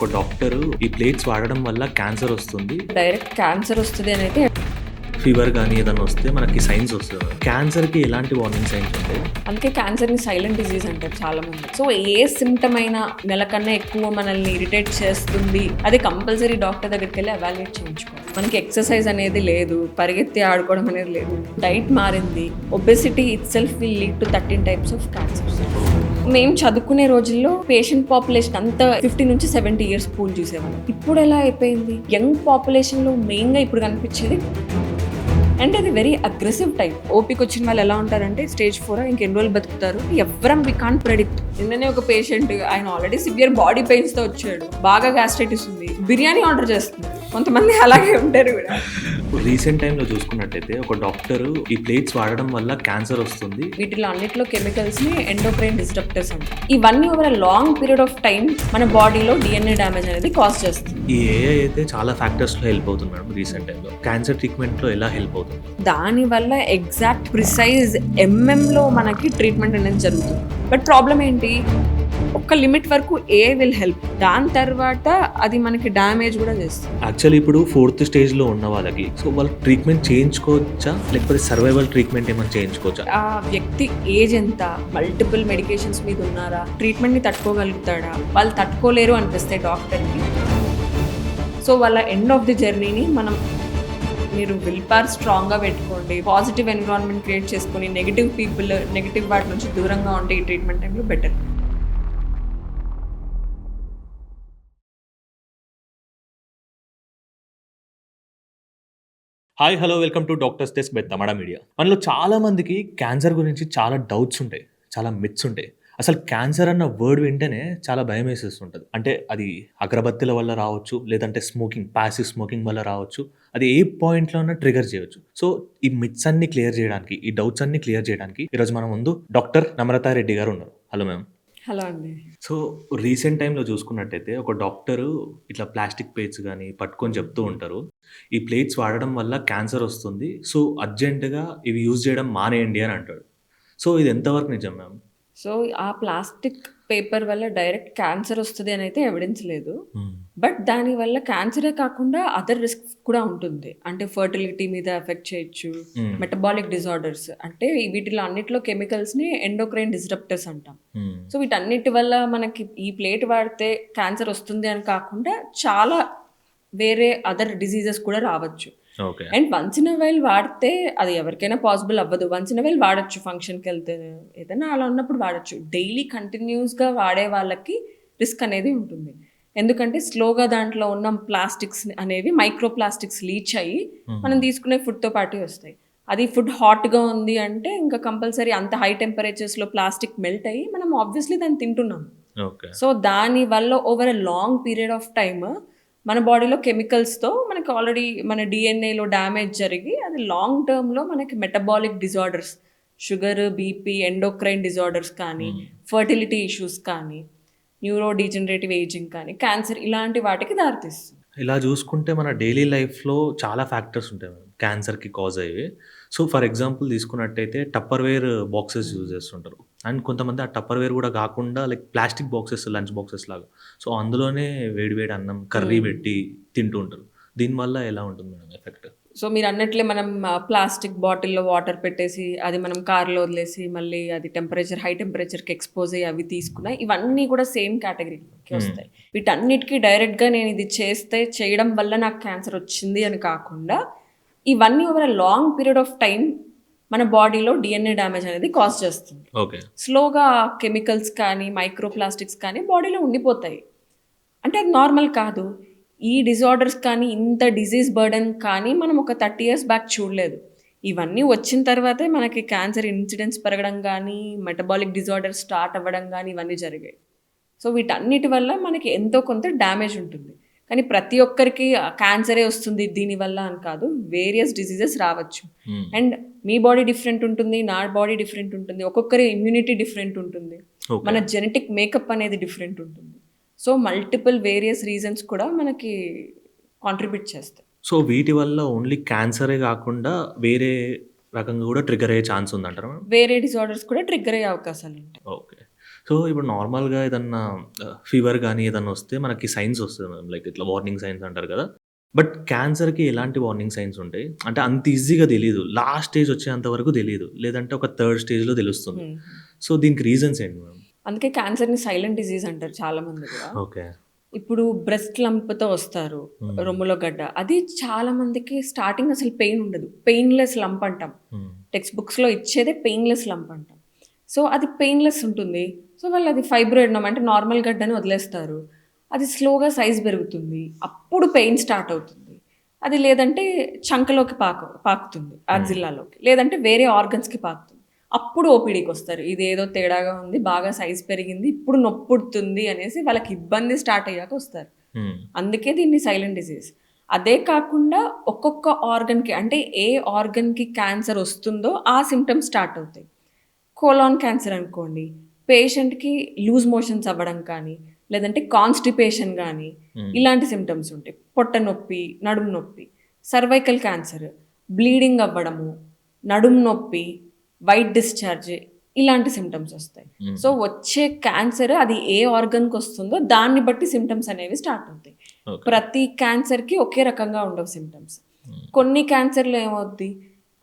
ఒక డాక్టరు ఈ ప్లేట్స్ వాడడం వల్ల క్యాన్సర్ వస్తుంది. డైరెక్ట్ క్యాన్సర్ వస్తుంది అని అయితే ఫీవర్ గానీ ఏదైనా వస్తే మనకి సైన్స్ వస్తది. క్యాన్సర్‌కి ఎలాంటి వార్నింగ్ సైన్స్ ఉంటాయి? అందుకే క్యాన్సర్ని సైలెంట్ డిజీజ్ అంటారు చాలా మంది. సో ఏ సిమ్టమ్ అయినా నెల కన్నా ఎక్కువ మనల్ని ఇరిటేట్ చేస్తుంది, అది కంపల్సరీ డాక్టర్ దగ్గరికి వెళ్ళి ఎవాల్యుయేట్ చేయించుకోవాలి. మనకి ఎక్సర్సైజ్ అనేది లేదు, పరిగెత్తి ఆడుకోవడం అనేది లేదు, డైట్ మారింది. Obesity it self will lead to 13 types of cancers. మేము చదువుకునే రోజుల్లో పేషెంట్ పాపులేషన్ అంతా 50 నుంచి 70 ఇయర్స్ పూల్ చూసేవాళ్ళం. ఇప్పుడు ఎలా అయిపోయింది, యంగ్ పాపులేషన్లో మెయిన్గా ఇప్పుడు కనిపించేది. అండ్ అది వెరీ అగ్రెసివ్ టైప్. ఓపిక వచ్చిన వాళ్ళు ఎలా ఉంటారంటే స్టేజ్ 4 ఇంకెన్ని రోజులు బతుకుతారు ఎవ్వరం వి కాంట్ ప్రెడిక్ట్. నిన్ననే ఒక పేషెంట్, ఆయన ఆల్రెడీ సివియర్ బాడీ పెయిన్స్ తో వచ్చాడు, బాగా గ్యాస్ట్రైటిస్ ఉంది, బిర్యానీ ఆర్డర్ చేస్తున్నారు. కొంతమంది అలాగే ఉంటారు కూడా. రీసెంట్ టైంలో చూసుకున్నట్టయితే ఒక డాక్టరు ఈ ప్లేట్స్ వాడడం వల్ల క్యాన్సర్ వస్తుంది. వీటిలో అన్నిట్లో కెమికల్స్ ని ఎండోక్రైన్ డిస్రప్టర్స్ అంటారు. ఇవన్నీ over long period of time మన బాడీలో డిఎన్ఏ డ్యామేజ్ అనేది కాజ్ చేస్తుంది. ఈ ఏఐ అయితే చాలా ఫ్యాక్టర్స్ లో హెల్ప్ అవుతుంది మేడం. రీసెంట్ టైంలో క్యాన్సర్ ట్రీట్మెంట్ లో ఎలా హెల్ప్ అవుతుంది? దాని వల్ల ఎగ్జాక్ట్ ప్రిసైజ్ లో మనకి ట్రీట్మెంట్ అనేది జరుగుతుంది. బట్ ప్రాబ్లం ఏంటి, ఒక్క లిమిట్ వరకు ఏ విల్ హెల్ప్, దాని తర్వాత అది మనకి డ్యామేజ్ కూడా చేస్తుంది. యాక్చువల్లీ ఇప్పుడు 4th స్టేజ్లో ఉన్న వాళ్ళకి సో వాళ్ళు ట్రీట్మెంట్ చేయించుకోవచ్చా, లేకపోతే సర్వైవల్ ట్రీట్మెంట్ ఏమైనా చేయించుకోవచ్చా? ఆ వ్యక్తి ఏజ్ ఎంత, మల్టిపుల్ మెడికేషన్స్ మీద ఉన్నారా, ట్రీట్మెంట్ని తట్టుకోగలుగుతాడా, వాళ్ళు తట్టుకోలేరు అనిపిస్తే డాక్టర్కి, సో వాళ్ళ ఎండ్ ఆఫ్ ది జర్నీని మనం, మీరు విల్ పవర్ స్ట్రాంగ్గా పెట్టుకోండి, పాజిటివ్ ఎన్విరాన్మెంట్ క్రియేట్ చేసుకొని, నెగిటివ్ పీపుల్, నెగిటివ్ వాటి నుంచి దూరంగా ఉంటే ఈ ట్రీట్మెంట్ టైంలో better. Hi hello, welcome to doctors desk by Tamada media. మనలో చాలా మందికి క్యాన్సర్ గురించి చాలా డౌట్స్ ఉంటాయి, చాలా మిత్స్ ఉంటాయి. అసలు క్యాన్సర్ అన్న వర్డ్ వింటేనే చాలా భయం వేసేస్తుంటుంది. అంటే అది అగరబత్తుల వల్ల రావచ్చు, లేదంటే స్మోకింగ్, ప్యాసివ్ స్మోకింగ్ వల్ల రావచ్చు, అది ఏ పాయింట్లోనే ట్రిగర్ చేయవచ్చు. సో ఈ మిత్స్ అన్ని క్లియర్ చేయడానికి, ఈ డౌట్స్ అన్ని క్లియర్ చేయడానికి ఈరోజు మన ముందు డాక్టర్ నమ్రతా రెడ్డి గారు ఉన్నారు. Hello ma'am. హలో అండి. సో రీసెంట్ టైంలో చూసుకున్నట్టయితే ఒక డాక్టరు ఇట్లా ప్లాస్టిక్ ప్లేట్స్ కానీ పట్టుకొని చెప్తూ ఉంటారు, ఈ ప్లేట్స్ వాడడం వల్ల క్యాన్సర్ వస్తుంది, సో అర్జెంటుగా ఇవి యూజ్ చేయడం మానేయండి అని అంటాడు. సో ఇది ఎంతవరకు నిజం మ్యామ్? సో ఆ ప్లాస్టిక్ పేపర్ వల్ల డైరెక్ట్ క్యాన్సర్ వస్తుంది అని అయితే ఎవిడెన్స్ లేదు. బట్ దానివల్ల క్యాన్సరే కాకుండా అదర్ రిస్క్ కూడా ఉంటుంది. అంటే ఫర్టిలిటీ మీద ఎఫెక్ట్ చేయొచ్చు, మెటబాలిక్ డిజార్డర్స్, అంటే వీటిలో అన్నిట్లో కెమికల్స్ని ఎండోక్రైన్ డిస్రప్టర్స్ అంటాం. సో వీటన్నిటి వల్ల మనకి ఈ ప్లేట్ వాడితే క్యాన్సర్ వస్తుంది అని కాకుండా చాలా వేరే అదర్ డిసీజెస్ కూడా రావచ్చు. అండ్ వన్స్ ఇన్ వైల్ వాడితే అది ఎవరికైనా పాసిబుల్ అవ్వదు. వన్స్ ఇన్ వైల్ వాడచ్చు, ఫంక్షన్కి వెళ్తే ఏదైనా అలా ఉన్నప్పుడు వాడచ్చు. డైలీ కంటిన్యూస్గా వాడే వాళ్ళకి రిస్క్ అనేది ఉంటుంది. ఎందుకంటే స్లోగా దాంట్లో ఉన్న ప్లాస్టిక్స్ అనేవి మైక్రో ప్లాస్టిక్స్ లీచ్ అయ్యి మనం తీసుకునే ఫుడ్తో పాటు వస్తాయి. అది ఫుడ్ హాట్గా ఉంది అంటే ఇంకా కంపల్సరీ అంత హై టెంపరేచర్స్లో ప్లాస్టిక్ మెల్ట్ అయ్యి మనం ఆబ్వియస్లీ దాన్ని తింటున్నాం. సో దాని వల్ల over a long period of time మన బాడీలో కెమికల్స్తో మనకి ఆల్రెడీ మన డిఎన్ఏలో డ్యామేజ్ జరిగి అది లాంగ్ టర్మ్లో మనకి metabolic disorders, sugar, BP, endocrine disorders కానీ, ఫర్టిలిటీ ఇష్యూస్ కానీ, న్యూరో డీజనరేటివ్ ఏజింగ్ కానీ, క్యాన్సర్, ఇలాంటి వాటికి దారితీస్తుంది. ఇలా చూసుకుంటే మన డైలీ లైఫ్లో చాలా ఫ్యాక్టర్స్ ఉంటాయి మేడం క్యాన్సర్కి కాజ్ అయ్యేవి. సో ఫర్ ఎగ్జాంపుల్ తీసుకున్నట్టయితే టప్పర్ వేర్ బాక్సెస్ యూజ్ చేస్తుంటారు, అండ్ కొంతమంది ఆ టప్పర్ వేర్ కూడా కాకుండా like plastic boxes, lunch boxes లాగా, సో అందులోనే వేడివేడి అన్నం, కర్రీ పెట్టి తింటూ ఉంటారు. దీనివల్ల ఎలా ఉంటుంది మేడం ఎఫెక్ట్? సో మీరు అన్నట్లే మనం ప్లాస్టిక్ బాటిల్లో వాటర్ పెట్టేసి అది మనం కార్లో వదిలేసి మళ్ళీ అది టెంపరేచర్, హై టెంపరేచర్కి ఎక్స్పోజ్ అయ్యి అవి తీసుకున్నాయి, ఇవన్నీ కూడా సేమ్ కేటగిరీకి వస్తాయి. వీటన్నిటికీ డైరెక్ట్గా నేను ఇది చేయడం వల్ల నాకు క్యాన్సర్ వచ్చింది అని కాకుండా, ఇవన్నీ over long period of time మన బాడీలో డిఎన్ఏ డ్యామేజ్ అనేది కాజ్ చేస్తుంది. స్లోగా కెమికల్స్ కానీ, మైక్రో ప్లాస్టిక్స్ కానీ బాడీలో ఉండిపోతాయి. అంటే అది నార్మల్ కాదు. ఈ డిజార్డర్స్ కానీ, ఇంత డిజీజ్ బర్డెన్ కానీ మనం ఒక 30 years బ్యాక్ చూడలేదు. ఇవన్నీ వచ్చిన తర్వాతే మనకి క్యాన్సర్ ఇన్సిడెన్స్ పెరగడం కానీ, మెటబాలిక్ డిజార్డర్ స్టార్ట్ అవ్వడం కానీ ఇవన్నీ జరిగాయి. సో వీటన్నిటి వల్ల మనకి ఎంతో కొంత డ్యామేజ్ ఉంటుంది. కానీ ప్రతి ఒక్కరికి క్యాన్సరే వస్తుంది దీనివల్ల అని కాదు, వేరియస్ డిసీజెస్ రావచ్చు. అండ్ మీ బాడీ డిఫరెంట్ ఉంటుంది, నా బాడీ డిఫరెంట్ ఉంటుంది, ఒక్కొక్కరి ఇమ్యూనిటీ డిఫరెంట్ ఉంటుంది, మన జెనెటిక్ మేకప్ అనేది డిఫరెంట్ ఉంటుంది. సో మల్టిపుల్ వేరియస్ రీజన్స్ కూడా మనకి కాంట్రిబ్యూట్ చేస్తాయి. సో వీటి వల్ల ఓన్లీ క్యాన్సరే కాకుండా వేరే రకంగా కూడా ట్రిగర్ అయ్యే ఛాన్స్ ఉందంటారా? వేరే డిజార్డర్స్ కూడా ట్రిగర్ అయ్యే అవకాశాలు ఉంటాయి. ఓకే. సో, ఇప్పుడు నార్మల్‌గా ఏదన్నా ఫీవర్ గానీ ఏదన్నా వస్తే మనకి సైన్స్ వస్తది మ్యామ్. లైక్ ఇట్లా వార్నింగ్ సైన్స్ అంటారు కదా! బట్ క్యాన్సర్‌కి ఎలాంటి వార్నింగ్ సైన్స్ ఉంటాయి? అంటే అంత ఈజీగా తెలీదు. లాస్ట్ స్టేజ్ వచ్చేంత వరకు తెలీదు. లేదంటే ఒక థర్డ్ స్టేజ్‌లో తెలుస్తుంది. హ్మ్. సో, దీనికి రీజన్స్ ఏంటి మ్యామ్? అందుకే క్యాన్సర్‌ని సైలెంట్ డిసీజ్ అంటారు చాలా మంది గూడా. ఓకే. ఇప్పుడు బ్రెస్ట్ లంప్‌తో వస్తారు. హ్మ్. రొమ్ములో గడ్డ. అది చాలా మందికి స్టార్టింగ్ అసలు పెయిన్ ఉండదు. పెయిన్‌లెస్ లంప్ అంటాం. హ్మ్. టెక్స్ట్ బుక్స్‌లో ఇచ్చేదే పెయిన్‌లెస్ లంప్ అంటాం. సో, అది పెయిన్‌లెస్ ఉంటుంది. సో, వాళ్ళు అది ఫైబ్రాయిడ్ అంటే నార్మల్ గడ్డని వదిలేస్తారు. అది స్లోగా సైజ్ పెరుగుతుంది. అప్పుడు పెయిన్ స్టార్ట్ అవుతుంది. అది లేదంటే చంకలోకి పాకుతుంది. యాక్సిల్లాలోకి. లేదంటే వేరే ఆర్గన్స్‌కి పాకుతుంది. అప్పుడు ఓపీడీకొస్తారు. ఇదేదో తేడాగా ఉంది. బాగా సైజ్ పెరిగింది. ఇప్పుడు నొప్పుడుతుంది అనేసి వాళ్ళకి ఇబ్బంది స్టార్ట్ అయ్యాక వస్తారు. హ్మ్. అందుకే దీన్ని సైలెంట్ డిసీజ్. అదే కాకుండా ఒక్కొక్క ఆర్గన్‌కి అంటే ఏ ఆర్గన్‌కి క్యాన్సర్ వస్తుందో ఆ సింప్టమ్స్ స్టార్ట్ అవుతాయి. కోలాన్ క్యాన్సర్ అనుకోండి. పేషెంట్‌కి లూజ్ మోషన్స్ అవ్వడం కానీ, లేదంటే కాన్‌స్టిపేషన్ గానీ, హ్మ్. ఇలాంటి సింప్టమ్స్ ఉంటాయి. పొట్ట నొప్పి, నడుము నొప్పి. సర్వైకల్ క్యాన్సర్, బ్లీడింగ్ అవ్వడము, నడుము నొప్పి, వైట్ డిశ్చార్జ్ ఇలాంటి సింప్టమ్స్ వస్తాయి. హ్మ్. సో, వచ్చే క్యాన్సర్ అది ఏ ఆర్గన్‌కొస్తుందో దాన్ని బట్టి సింప్టమ్స్ అనేవి స్టార్ట్ అవుతాయి. ఓకే. ప్రతి క్యాన్సర్‌కి ఒకే రకంగా ఉండవు సింప్టమ్స్. హ్మ్. కొన్ని క్యాన్సర్‌లో ఏమవుద్ది?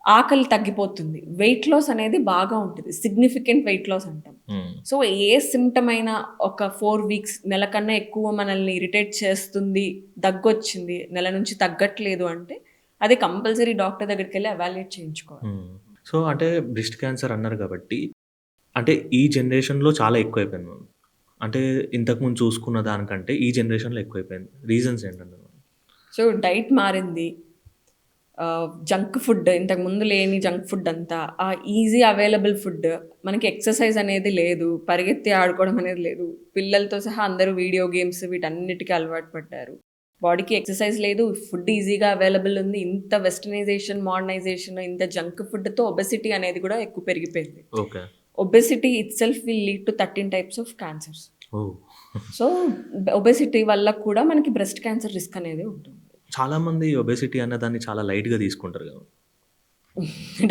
ఆకలి తగ్గిపోతుంది. వెయిట్ లాస్ అనేది బాగా ఉంటది. సిగ్నిఫికెంట్ వెయిట్ లాస్ అంటాం. హ్మ్. సో, ఏ సింప్టమ్ అయినా ఒక 4 వీక్స్, నెల కన్నా ఎక్కువ మనల్ని ఇరిటేట్ చేస్తుంది, దగ్గొచ్చింది, నెల నుంచి తగ్గట్లేదు అంటే, అది కంపల్సరీ డాక్టర్ దగ్గరికెళ్ళి ఎవాల్యుయేట్ చేయించుకోవాలి. హ్మ్. సో, అంటే బ్రెస్ట్ క్యాన్సర్ అన్నారు కాబట్టి, అంటే ఈ జనరేషన్‌లో చాలా ఎక్కువైపోయింది మ్యామ్. అంటే ఇంతకుముందు చూసుకున్న దానికంటే ఈ జనరేషన్‌లో ఎక్కువైపోయింది. రీజన్స్ ఏంటండి? సో, డైట్ మారింది. జంక్ ఫుడ్ ఇంతకుముందు లేని జంక్ ఫుడ్ అంతా. Easy available food. మనకి ఎక్సర్సైజ్ అనేది లేదు. పరిగెత్తి ఆడుకోవడం అనేది లేదు. పిల్లలతో సహా అందరూ వీడియో గేమ్స్ వీటన్నిటికి అలవాటు పడ్డారు. బాడీకి ఎక్సర్సైజ్ లేదు. ఫుడ్ ఈజీగా అవైలబుల్ ఉంది. ఇంత వెస్టర్నైజేషన్, మోడర్నైజేషన్, ఇంత జంక్ ఫుడ్‌తో ఒబెసిటీ అనేది కూడా ఎక్కువ పెరిగిపోయింది. Okay. Obesity itself will lead to 13 types of cancers. Oh! So, obesity వల్ల కూడా మనకి బ్రెస్ట్ క్యాన్సర్ రిస్క్ అనేది ఉంటుంది. చాలామంది ఒబెసిటీ అన్న దాన్ని చాలా లైట్‌గా తీసుకుంటారు గదా!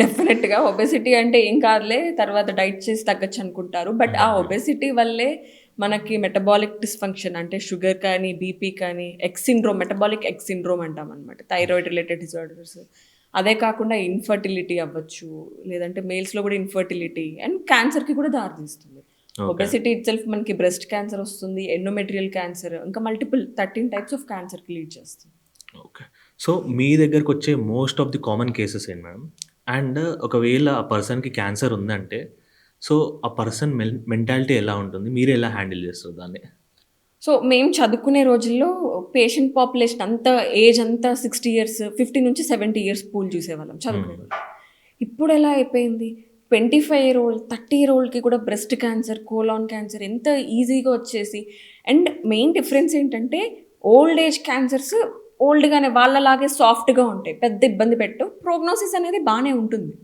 డెఫినెట్‌గా ఒబెసిటీ అంటే ఏం కాదులే తర్వాత డైట్ చేసి తగ్గొచ్చు అనుకుంటారు. బట్ ఆ ఒబెసిటీ వల్లే మనకి మెటబాలిక్ డిస్‌ఫంక్షన్ అంటే షుగర్ కానీ, బీపీ కానీ, మెటబాలిక్ ఎగ్ సిండ్రోమ్ అంటామనమాట. Thyroid related disorders. అదే కాకుండా ఇన్‌ఫర్టిలిటీ అవ్వచ్చు. లేదంటే మేల్స్‌లో కూడా ఇన్‌ఫర్టిలిటీ అండ్ క్యాన్సర్‌కి కూడా దారితీస్తుంది. ఓకే. ఒబెసిటీ ఇట్‌సెల్ఫ్ మనకి బ్రెస్ట్ క్యాన్సర్ వస్తుంది. ఎండోమెట్రియల్ క్యాన్సర్ ఇంకా మల్టిపుల్ 13 టైప్స్ ఆఫ్ క్యాన్సర్‌కి లీడ్ చేస్తుంది. ఓకే. సో, మీ దగ్గరకొచ్చే most of the common cases ఏంటి మేడం? అండ్ ఒకవేళ ఆ పర్సన్‌కి క్యాన్సర్ ఉందంటే, సో, ఆ పర్సన్ మెంటాలిటీ ఎలా ఉంటుంది? మీరు ఎలా హ్యాండిల్ చేస్తారు దాన్ని? సో, మేము చదువుకునే రోజుల్లో పేషెంట్ పాపులేషన్ అంతా ఏజ్ అంతా 60 ఇయర్స్, 50-70 ఇయర్స్ పూల్ చూసేవాళ్ళం చదువుకునే హ్మ్. రోజుల్లో. ఇప్పుడెలా అయిపోయింది? 25 ఇయర్ ఓల్డ్, 30 ఇయర్ ఓల్డ్‌కి కూడా బ్రెస్ట్ క్యాన్సర్, కోలాన్ క్యాన్సర్ ఎంత ఈజీగా వచ్చేసి అండ్ మెయిన్ డిఫరెన్స్ ఏంటంటే ఓల్డ్ ఏజ్ క్యాన్సర్స్ ఓల్డ్‌గానే వాళ్ళలాగే సాఫ్ట్‌గా ఉంటాయి. పెద్ద ఇబ్బంది పెట్టవు. ప్రోగ్నోసిస్ అనేది బానే ఉంటుంది.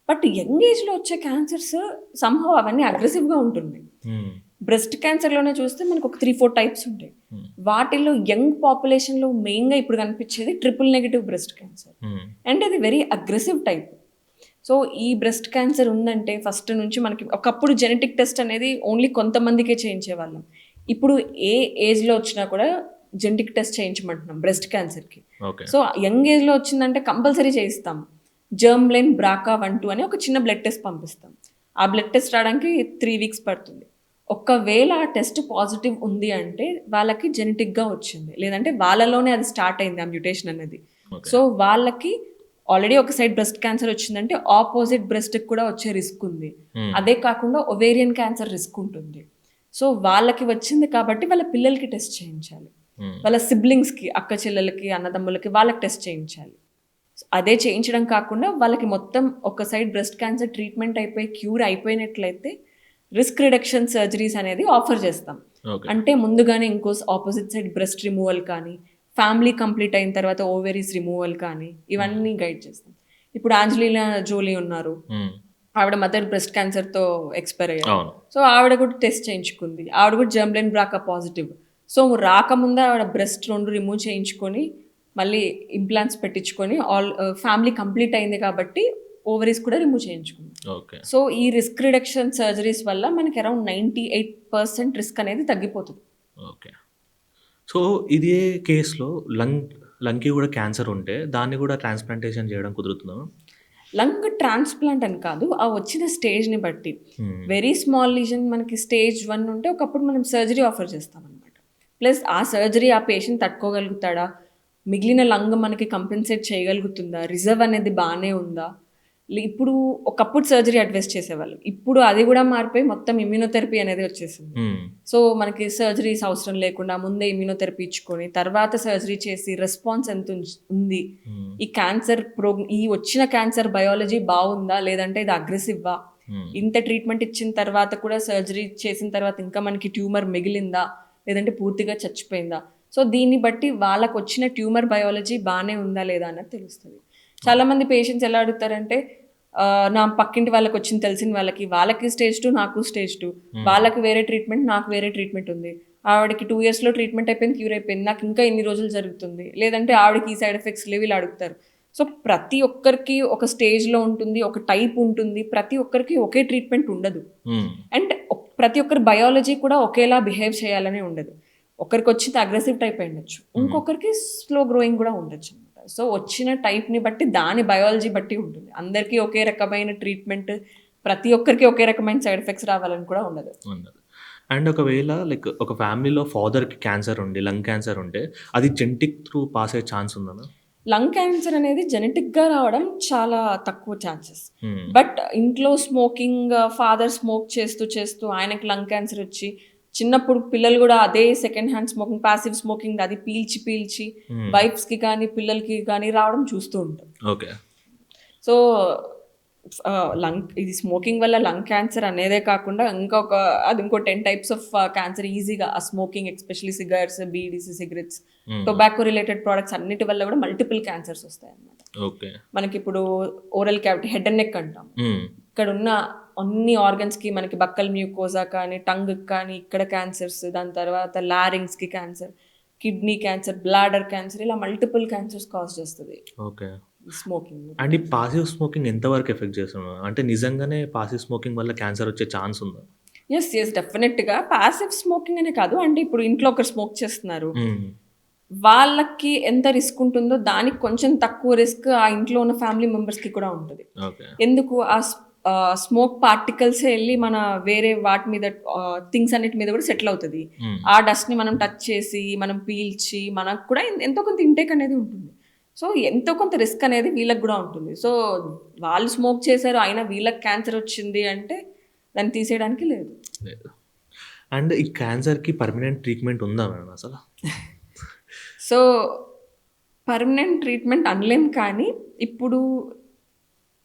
బట్ యంగ్ ఏజ్‌లో వచ్చే క్యాన్సర్స్ సమ్‌హౌ అవన్నీ అగ్రెసివ్‌గా ఉంటున్నాయి. హ్మ్. బ్రెస్ట్ క్యాన్సర్‌లోనే చూస్తే మనకు ఒక 3, 4 టైప్స్ ఉంటాయి. హ్మ్. వాటిల్లో యంగ్ పాపులేషన్‌లో మెయిన్‌గా ఇప్పుడు కనిపించేది ట్రిపుల్ నెగెటివ్ బ్రెస్ట్ క్యాన్సర్. హ్మ్. అండ్ అది వెరీ అగ్రెసివ్ టైప్. సో, ఈ బ్రెస్ట్ క్యాన్సర్ ఉందంటే ఫస్ట్ నుంచి మనకి ఒకప్పుడు జెనెటిక్ టెస్ట్ అనేది ఓన్లీ కొంతమందికే చేయించేవాళ్ళం. ఇప్పుడు ఏ ఏజ్‌లో వచ్చినా కూడా జెనెటిక్ టెస్ట్ చేయించమంటున్నాం బ్రెస్ట్ క్యాన్సర్‌కి. ఓకే. సో, యంగ్ ఏజ్‌లో వచ్చిందంటే కంపల్సరీ చేయిస్తాం. జెర్మ్‌లైన్ BRCA1, 2 అని ఒక చిన్న బ్లడ్ టెస్ట్ పంపిస్తాం. ఆ బ్లడ్ టెస్ట్ రావడానికి 3 వీక్స్ పడుతుంది. ఒకవేళ ఆ టెస్ట్ పాజిటివ్ ఉంది అంటే వాళ్ళకి జెనెటిక్‌గా వచ్చింది. లేదంటే వాళ్ళలోనే అది స్టార్ట్ అయింది ఆ మ్యుటేషన్ అనేది. ఓకే. సో, వాళ్ళకి ఆల్రెడీ ఒక సైడ్ బ్రెస్ట్ క్యాన్సర్ వచ్చిందంటే ఆపోజిట్ బ్రెస్ట్‌కి కూడా వచ్చే రిస్క్ ఉంది. హ్మ్. అదే కాకుండా ఒవేరియన్ క్యాన్సర్ రిస్క్ ఉంటుంది. సో, వాళ్ళకి వచ్చింది కాబట్టి వాళ్ళ పిల్లలకి టెస్ట్ చేయించాలి. హ్మ్. వాళ్ళ సిబ్లింగ్స్‌కి, అక్క చెల్లెలకి, అన్నదమ్ములకి వాళ్ళకి టెస్ట్ చేయించాలి. అదే చేయించడం కాకుండా వాళ్ళకి మొత్తం ఒక సైడ్ బ్రెస్ట్ క్యాన్సర్ ట్రీట్మెంట్ అయిపోయి క్యూర్ అయిపోయినట్లయితే రిస్క్ రిడక్షన్ సర్జరీస్ అనేది ఆఫర్ చేస్తాం. ఓకే. అంటే ముందుగానే ఆపోజిట్ సైడ్ బ్రెస్ట్ రిమూవల్ కానీ, ఫ్యామిలీ కంప్లీట్ అయిన తర్వాత ఓవరీస్ రిమూవల్ కానీ ఇవన్నీ గైడ్ చేస్తాం. ఇప్పుడు ఆంజెలీనా జోలీ ఉన్నారు. హ్మ్. ఆవిడ మదర్ బ్రెస్ట్ క్యాన్సర్‌తో ఎక్స్‌పైర్ అయ్యారు. అవును. సో, ఆవిడ కూడా టెస్ట్ చేయించుకుంది. ఆవిడ కూడా జెర్మ్‌లైన్ BRCA పాజిటివ్. సో, రాకముందే ఆవిడ బ్రెస్ట్ 2 రిమూవ్ చేయించుకొని, మళ్ళీ ఇంప్లాంట్స్ పెట్టించుకొని ఫ్యామిలీ కంప్లీట్ అయింది కాబట్టి ఓవరీస్ కూడా రిమూవ్ చేయించుకున్నాం. ఓకే. సో ఈ రిస్క్ రిడక్షన్ సర్జరీస్ వల్ల మనకి అరౌండ్ 98% రిస్క్ అనేది తగ్గిపోతుంది. ఓకే. సో ఇదే కేస్‌లో లంగ్‌కి కూడా క్యాన్సర్ ఉంటే దాన్ని కూడా ట్రాన్స్‌ప్లాంటేషన్ చేయడం కుదురుతుందా? లంగ్ ట్రాన్స్ప్లాంట్ అని కాదు, ఆ వచ్చిన స్టేజ్ని బట్టి. హ్మ్. వెరీ స్మాల్ లీజన్ మనకి స్టేజ్ 1 ఉంటే ఒకప్పుడు మనం సర్జరీ ఆఫర్ చేస్తామన్నమాట. ప్లస్ ఆ సర్జరీ ఆ పేషెంట్ తట్టుకోగలుగుతాడా, మిగిలిన లంగ్ మనకి కంపెన్సేట్ చేయగలుగుతుందా, రిజర్వ్ అనేది బాగానే ఉందా. ఇప్పుడు ఒకప్పుడు సర్జరీ అడ్వైస్ చేసేవాళ్ళు, ఇప్పుడు అది కూడా మారిపోయి మొత్తం ఇమ్యూనోథెరపీ అనేది వచ్చేసింది. హ్మ్. సో మనకి సర్జరీస్ అవసరం లేకుండా ముందే ఇమ్యూనోథెరపీ ఇచ్చుకొని తర్వాత సర్జరీ చేసి రెస్పాన్స్ ఎంత ఉంది, హ్మ్. ఈ క్యాన్సర్ ఈ వచ్చిన క్యాన్సర్ బయాలజీ బాగుందా లేదంటే ఇది అగ్రెసివ్వా, హ్మ్. ఇంత ట్రీట్మెంట్ ఇచ్చిన తర్వాత కూడా సర్జరీ చేసిన తర్వాత ఇంకా మనకి ట్యూమర్ మిగిలిందా లేదంటే పూర్తిగా చచ్చిపోయిందా. సో దీన్ని బట్టి వాళ్ళకు వచ్చిన ట్యూమర్ బయాలజీ బాగానే ఉందా లేదా అన్నది తెలుస్తుంది. చాలామంది పేషెంట్స్ ఎలా అడుగుతారంటే నా పక్కింటి వాళ్ళకి వచ్చింది తెలిసిన వాళ్ళకి స్టేజ్ 2 నాకు స్టేజ్ 2, వాళ్ళకి వేరే ట్రీట్మెంట్ నాకు వేరే ట్రీట్మెంట్ ఉంది, ఆవిడకి 2 yearsలో ట్రీట్మెంట్ అయిపోయింది, క్యూర్ అయిపోయింది, నాకు ఇంకా ఇన్ని రోజులు జరుగుతుంది, లేదంటే ఆవిడకి ఈ సైడ్ ఎఫెక్ట్స్ లేవు, ఇలా అడుగుతారు. సో ప్రతి ఒక్కరికి ఒక స్టేజ్లో ఉంటుంది, ఒక టైప్ ఉంటుంది, ప్రతి ఒక్కరికి ఒకే ట్రీట్మెంట్ ఉండదు. అండ్ ప్రతి ఒక్కరి బయాలజీ కూడా ఒకేలా బిహేవ్ చేయాలనే ఉండదు. ఒకరికి వచ్చింది అగ్రెసివ్ టైప్ అయి ఉండొచ్చు, ఇంకొకరికి స్లో గ్రోయింగ్ కూడా ఉండొచ్చు అనమాట. సో వచ్చిన టైప్ని బట్టి దాని బయాలజీ బట్టి ఉంటుంది. అందరికీ ఒకే రకమైన ట్రీట్మెంట్, ప్రతి ఒక్కరికి ఒకే రకమైన సైడ్ ఎఫెక్ట్స్ రావాలని కూడా ఉండదు. అండ్ ఒకవేళ లైక్ ఒక ఫ్యామిలీలో ఫాదర్‌కి క్యాన్సర్ ఉండి, లంగ్ క్యాన్సర్ ఉంటే అది జెనెటిక్ త్రూ పాస్ అయ్యే ఛాన్స్ ఉందనా? లంగ్ క్యాన్సర్ అనేది జెనెటిక్గా రావడం చాలా తక్కువ ఛాన్సెస్. హ్మ్. బట్ ఇంట్లో స్మోకింగ్, ఫాదర్ స్మోక్ చేస్తూ చేస్తూ ఆయనకి లంగ్ క్యాన్సర్ వచ్చి చిన్నప్పుడు పిల్లలు కూడా అదే second hand smoking, passive smoking అది పీల్చి వైఫ్స్కి కానీ పిల్లలకి కానీ రావడం చూస్తూ ఉంటాం. ఓకే. సో ఇది స్మోకింగ్ వల్ల లంగ్ క్యాన్సర్ అనేదే కాకుండా ఇంకో 10 types ఆఫ్ క్యాన్సర్ ఈజీగా ఆ smoking, especially cigars, beedis, cigarettes, tobacco related products అన్నిటి వల్ల కూడా మల్టిపుల్ క్యాన్సర్స్ వస్తాయి అన్నమాట. ఓకే. మనకి ఇప్పుడు oral cavity, head and neck అంటాం, ఇక్కడ ఉన్న అన్ని ఆర్గన్స్కి మనకి బక్కల్ మ్యూకోజా కానీ టంగ్ కానీ ఇక్కడ క్యాన్సర్స్, దాని తర్వాత లారింగ్స్కి cancer, kidney cancer, bladder cancer, ఇలా మల్టిపుల్ క్యాన్సర్స్ కాజ్ చేస్తుంది ఓకే. స్మోకింగ్. అండ్ ఈ పాసివ్ స్మోకింగ్ ఎంతవరకు ఎఫెక్ట్ చేస్తుంది? అంటే నిజంగానే పాసివ్ స్మోకింగ్ వల్ల క్యాన్సర్ వచ్చే ఛాన్స్ ఉందా? ఎస్ డెఫినెట్గా. ప్యాసివ్ స్మోకింగ్ అనే కాదు, అంటే ఇప్పుడు ఇంట్లో ఒకరు స్మోక్ చేస్తున్నారు, వాళ్ళకి ఎంత రిస్క్ ఉంటుందో దానికి కొంచెం తక్కువ రిస్క్ ఆ ఇంట్లో ఉన్న ఫ్యామిలీ మెంబర్స్కి కూడా ఉంటుంది. ఎందుకు, ఆ స్మోక్ పార్టికల్స్ వెళ్ళి మన వేరే వాటి మీద థింగ్స్ అన్నిటి మీద కూడా సెటిల్ అవుతుంది. ఆ డస్ట్ని మనం టచ్ చేసి మనం పీల్చి మనకు కూడా ఎంతో కొంత ఇంటేక్ అనేది ఉంటుంది. సో ఎంతో కొంత రిస్క్ అనేది వీళ్ళకి కూడా ఉంటుంది. సో వాళ్ళు స్మోక్ చేశారు అయినా వీళ్ళకి క్యాన్సర్ వచ్చింది అంటే దాన్ని తీసేయడానికి లేదు. అండ్ ఈ క్యాన్సర్కి పర్మనెంట్ ట్రీట్మెంట్ ఉందా మేడం అసలు? సో పర్మనెంట్ ట్రీట్మెంట్ అనలేం, కానీ ఇప్పుడు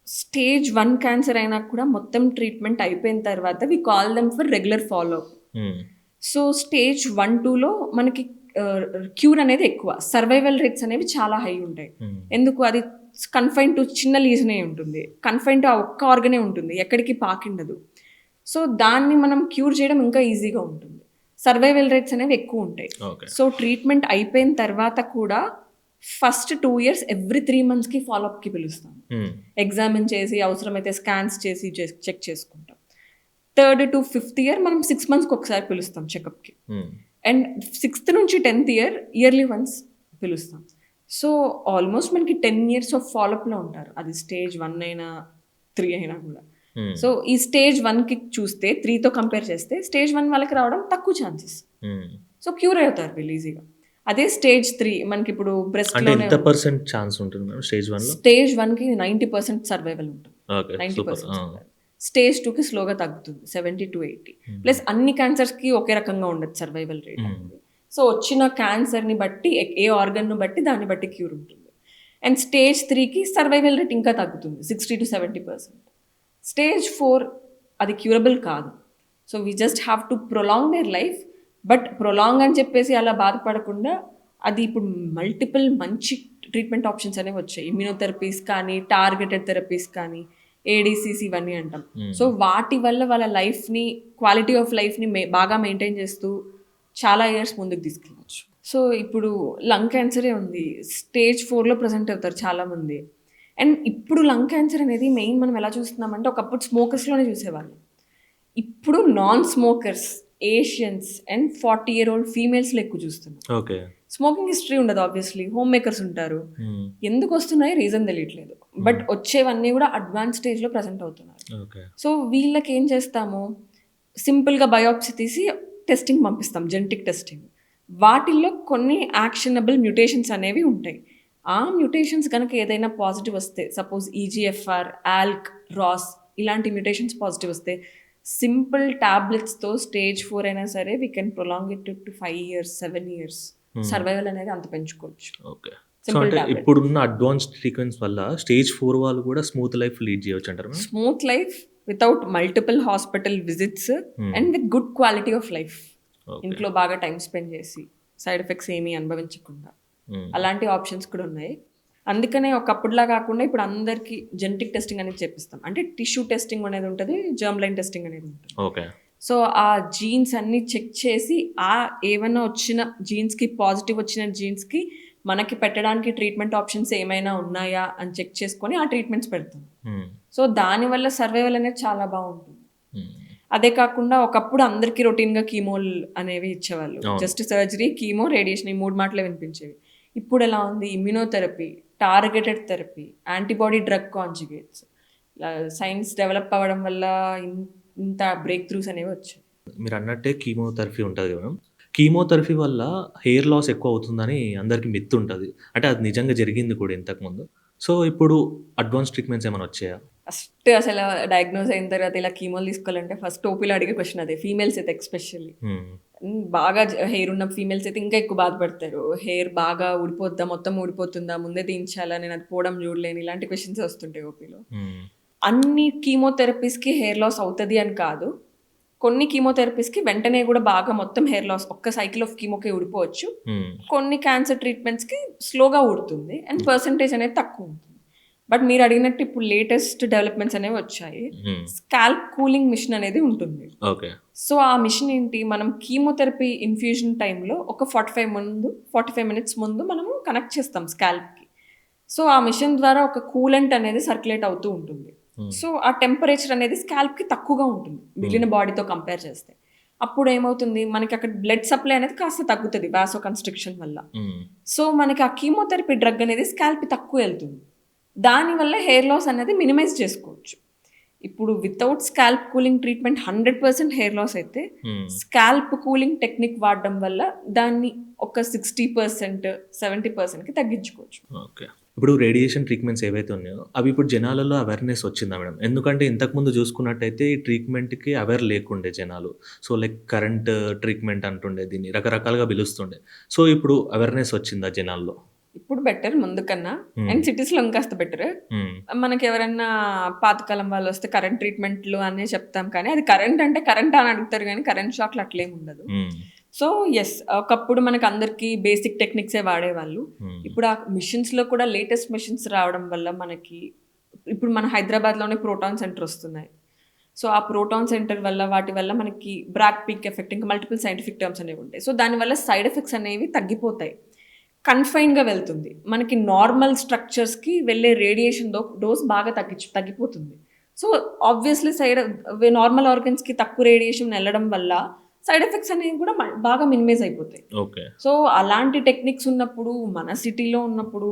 స్టేజ్ 1 క్యాన్సర్ అయినా కూడా మొత్తం ట్రీట్మెంట్ అయిపోయిన తర్వాత we call them for regular follow. So stage 1, 2లో మనకి క్యూర్ అనేది ఎక్కువ, సర్వైవల్ రేట్స్ అనేవి చాలా హై ఉంటాయి. ఎందుకు, అది కన్ఫైన్ టు చిన్న లీజనే ఉంటుంది, కన్ఫైన్ టు ఆ ఒక్క ఆర్గనే ఉంటుంది, ఎక్కడికి పాకిండదు. సో దాన్ని మనం క్యూర్ చేయడం ఇంకా ఈజీగా ఉంటుంది, సర్వైవల్ రేట్స్ అనేవి ఎక్కువ ఉంటాయి. సో ట్రీట్మెంట్ అయిపోయిన తర్వాత కూడా ఫస్ట్ 2 years ఎవ్రీ 3 monthsకి ఫాలోఅప్కి పిలుస్తాం, ఎగ్జామిన్ చేసి అవసరమైతే స్కాన్స్ చేసి చెక్ చేసుకుంటాం. 3rd to 5th year మనం 6 monthsకి ఒకసారి పిలుస్తాం చెకప్కి. అండ్ 6th నుంచి 10th year ఇయర్లీ వన్స్ పిలుస్తాం. సో ఆల్మోస్ట్ మనకి 10 years ఆఫ్ ఫాలోఅప్లో ఉంటారు, అది స్టేజ్ 1 అయినా 3 అయినా కూడా. సో ఈ స్టేజ్ 1కి చూస్తే 3తో కంపేర్ చేస్తే స్టేజ్ 1 వాళ్ళకి రావడం తక్కువ ఛాన్సెస్. సో క్యూర్ అవుతారు వీళ్ళు ఈజీగా. అదే స్టేజ్ 3 మనకి ఇప్పుడు బ్రెస్ట్లోనే ఎంత పర్సెంట్ ఛాన్స్ ఉంటుంది మేడం స్టేజ్ 1లో? స్టేజ్ 1కి 90% సర్వైవల్ ఉంటుంది, 90%. స్టేజ్ 2కి స్లోగా తగ్గుతుంది, 70 to 80. ప్లస్ అన్ని క్యాన్సర్స్కి ఒకే రకంగా ఉండదు సర్వైవల్ రేట్ అనేది. సో వచ్చిన క్యాన్సర్ని బట్టి, ఏ ఆర్గన్ను బట్టి దాన్ని బట్టి క్యూర్ ఉంటుంది. అండ్ స్టేజ్ 3కి సర్వైవల్ రేట్ ఇంకా తగ్గుతుంది, 60 to 70%. స్టేజ్ 4 అది క్యూరబుల్ కాదు. So we just have to prolong their life. But prolong అని చెప్పేసి అలా బాధపడకుండా, అది ఇప్పుడు మల్టిపుల్ మంచి ట్రీట్మెంట్ ఆప్షన్స్ అనేవి వచ్చాయి, ఇమ్యూనోథెరపీస్ కానీ టార్గెటెడ్ థెరపీస్ కానీ ADCs ఇవన్నీ అంటాం. సో వాటి వల్ల వాళ్ళ లైఫ్ని, క్వాలిటీ ఆఫ్ లైఫ్ని బాగా మెయింటైన్ చేస్తూ చాలా ఇయర్స్ ముందుకు తీసుకెళ్ళచ్చు. సో ఇప్పుడు లంగ్ క్యాన్సరే ఉంది, స్టేజ్ 4లో ప్రజెంట్ అవుతారు చాలామంది. అండ్ ఇప్పుడు లంగ్ క్యాన్సర్ అనేది మెయిన్ మనం ఎలా చూస్తున్నామంటే ఒకప్పుడు స్మోకర్స్లోనే చూసేవాళ్ళం. ఇప్పుడు non smokers, Asians and 40-year-old ఫీమేల్స్లో ఎక్కువ చూస్తున్నాం. ఓకే. స్మోకింగ్ హిస్టరీ ఉండదు ఆబ్వియస్లీ, హోమ్ మేకర్స్ ఉంటారు. ఎందుకు వస్తున్నాయి రీజన్ తెలియట్లేదు, బట్ వచ్చేవన్నీ కూడా అడ్వాన్స్ స్టేజ్లో ప్రజెంట్ అవుతున్నారు. ఓకే. సో వీళ్ళకి ఏం చేస్తాము, సింపుల్గా బయోప్సీ తీసి టెస్టింగ్ పంపిస్తాం, జెనెటిక్ టెస్టింగ్. వాటిల్లో కొన్ని యాక్షనబుల్ మ్యూటేషన్స్ అనేవి ఉంటాయి. ఆ మ్యూటేషన్స్ కనుక ఏదైనా పాజిటివ్ వస్తే, సపోజ్ ఈజీఎఫ్ఆర్, ఆల్క్, రాస్ ఇలాంటి మ్యూటేషన్స్ పాజిటివ్ వస్తే సింపుల్ టాబ్లెట్స్తో స్టేజ్ 4 అయినా సరే we can prolong it to 5 years, 7 years. Survival అనేది అంత పెంచుకోవచ్చు. ఓకే. సో సింపుల్ అంటే టాబ్లెట్. ఇప్పుడున్న అడ్వాన్స్డ్ ట్రీట్మెంట్స్ వల్ల స్టేజ్ 4 వాళ్ళు కూడా స్మూత్ లైఫ్ లీడ్ చేయొచ్చు అంటారు madam? Smooth life without multiple hospital visits and with good quality of life. ఇంట్లో బాగా టైం స్పెండ్ చేసి సైడ్ ఎఫెక్ట్స్ ఏమీ అనుభవించకుండా అలాంటి ఆప్షన్స్ కూడా ఉన్నాయి. అందుకనే ఒకప్పుడులా కాకుండా ఇప్పుడు అందరికీ జెనెటిక్ టెస్టింగ్ అనేది చేపిస్తాం. అంటే టిష్యూ టెస్టింగ్ అనేది ఉంటుంది, జర్మ్ లైన్ టెస్టింగ్ అనేది ఉంటుంది. ఓకే. సో ఆ జీన్స్ అన్ని చెక్ చేసి ఆ ఏమైనా వచ్చిన జీన్స్కి, పాజిటివ్ వచ్చిన జీన్స్కి మనకి పెట్టడానికి ట్రీట్మెంట్ ఆప్షన్స్ ఏమైనా ఉన్నాయా అని చెక్ చేసుకొని ఆ ట్రీట్మెంట్స్ పెడతాం. సో దానివల్ల సర్వైవల్ అనేది చాలా బాగుంటుంది. అదే కాకుండా ఒకప్పుడు అందరికీ రొటీన్గా కీమోలు అనేవి ఇచ్చేవాళ్ళు. జస్ట్ సర్జరీ, కీమో, రేడియేషన్, ఈ 3 మాటలే వినిపించేవి. ఇప్పుడు ఎలా ఉంది, immunotherapy, targeted therapy, antibody drug కాంజుగేట్స్, science develop అవ్వడం వల్ల ఇంత బ్రేక్ త్రూస్ అనేవి వచ్చాయి. మీరు అన్నట్టే కీమోథెరపీ ఉంటుంది కదా మేడం. కీమోథెరపీ వల్ల హెయిర్ లాస్ ఎక్కువ అవుతుందని అందరికీ మిత్ ఉంటుంది. అంటే అది నిజంగా జరిగింది కూడా ఇంతకుముందు. సో ఇప్పుడు అడ్వాన్స్ ట్రీట్మెంట్స్ ఏమైనా వచ్చాయా? ఫస్ట్ అసలు డయాగ్నోస్ అయిన తర్వాత ఇలా కీమోలు తీసుకోవాలంటే ఫస్ట్ ఓపీలో అడిగే క్వశ్చన్ అదే. ఫీమేల్స్ అయితే ఎక్స్పెషల్లీ బాగా హెయిర్ ఉన్న ఫీమేల్స్ అయితే ఇంకా ఎక్కువ బాధపడతారు. హెయిర్ బాగా ఊడిపోద్దా, మొత్తం ఊడిపోతుందా, ముందే తీయించాలా, నేను అది పోవడం చూడలేను, ఇలాంటి క్వశ్చన్స్ వస్తుంటాయి ఓపీలో. అన్ని కీమోథెరపీస్కి హెయిర్ లాస్ అవుతుంది అని కాదు. కొన్ని కీమోథెరపీస్కి వెంటనే కూడా బాగా మొత్తం హెయిర్ లాస్ ఒక్క సైకిల్ ఆఫ్ కీమోకే ఊడిపోవచ్చు. కొన్ని క్యాన్సర్ ట్రీట్మెంట్స్కి స్లోగా ఊడుతుంది అండ్ పర్సంటేజ్ అనేది తక్కువ ఉంటుంది. బట్ మీరు అడిగినట్టు ఇప్పుడు లేటెస్ట్ డెవలప్మెంట్స్ అనేవి వచ్చాయి. స్కాల్ప్ కూలింగ్ మిషన్ అనేది ఉంటుంది. ఓకే. సో ఆ మిషన్ ఏంటి, మనం కీమోథెరపీ ఇన్ఫ్యూజన్ టైంలో ఒక 45 minutes ముందు మనము కనెక్ట్ చేస్తాం స్కాల్ప్కి. సో ఆ మిషన్ ద్వారా ఒక కూలెంట్ అనేది సర్క్యులేట్ అవుతూ ఉంటుంది. సో ఆ టెంపరేచర్ అనేది స్కాల్ప్కి తక్కువగా ఉంటుంది మిగిలిన బాడీతో కంపేర్ చేస్తే. అప్పుడు ఏమవుతుంది, మనకి అక్కడ బ్లడ్ సప్లై అనేది కాస్త తగ్గుతుంది వాసో కన్స్ట్రిక్షన్ వల్ల. సో మనకి ఆ కీమోథెరపీ డ్రగ్ అనేది స్కాల్ప్కి తక్కువ వెళ్తుంది. దానివల్ల హెయిర్ లాస్ అనేది మినిమైజ్ చేసుకోవచ్చు. ఇప్పుడు without scalp cooling treatment 100% hair loss అయితే స్కాల్ప్ కూలింగ్ టెక్నిక్ వాడడం వల్ల దాన్ని ఒక 60%, 70%కి తగ్గించుకోవచ్చు. ఓకే. ఇప్పుడు రేడియేషన్ ట్రీట్మెంట్స్ ఏవైతే ఉన్నాయో అవి ఇప్పుడు జనాలలో అవేర్నెస్ వచ్చిందా మేడం? ఎందుకంటే ఇంతకుముందు చూసుకున్నట్టయితే ఈ ట్రీట్మెంట్కి అవేర్ లేకుండే జనాలు. సో లైక్ కరెంట్ ట్రీట్మెంట్ అంటుండే, దీన్ని రకరకాలుగా పిలుస్తుండే. సో ఇప్పుడు అవేర్నెస్ వచ్చిందా జనాల్లో? ఇప్పుడు బెటర్ ముందు కన్నా, అండ్ సిటీస్లో ఇంకాస్త బెటర్. మనకి ఎవరైనా పాతకాలం వాళ్ళు వస్తే కరెంట్ ట్రీట్మెంట్లు అనే చెప్తాం, కానీ అది కరెంట్ అంటే కరెంట్ అని అడుగుతారు, కానీ కరెంట్ షాక్లు అట్లేం ఉండదు. సో ఎస్, ఒకప్పుడు మనకు అందరికి బేసిక్ టెక్నిక్సే వాడేవాళ్ళు. ఇప్పుడు ఆ మిషన్స్లో కూడా లేటెస్ట్ మిషన్స్ రావడం వల్ల మనకి ఇప్పుడు మన హైదరాబాద్లోనే ప్రోటాన్ సెంటర్ వస్తున్నాయి. సో ఆ ప్రోటాన్ సెంటర్ వల్ల వాటి వల్ల మనకి బ్రాక్ పీక్ ఎఫెక్ట్, ఇంకా మల్టిపుల్ సైంటిఫిక్ టర్మ్స్ అనేవి ఉంటాయి. సో దానివల్ల సైడ్ ఎఫెక్ట్స్ అనేవి తగ్గిపోతాయి, కన్ఫైన్గా వెళ్తుంది. మనకి నార్మల్ స్ట్రక్చర్స్కి వెళ్ళే రేడియేషన్ డోస్ బాగా తగ్గిపోతుంది. సో ఆబ్వియస్లీ నార్మల్ ఆర్గన్స్కి తక్కువ రేడియేషన్ వెళ్ళడం వల్ల సైడ్ ఎఫెక్ట్స్ అనేవి కూడా బాగా మినిమైజ్ అయిపోతాయి. ఓకే. సో అలాంటి టెక్నిక్స్ ఉన్నప్పుడు, మన సిటీలో ఉన్నప్పుడు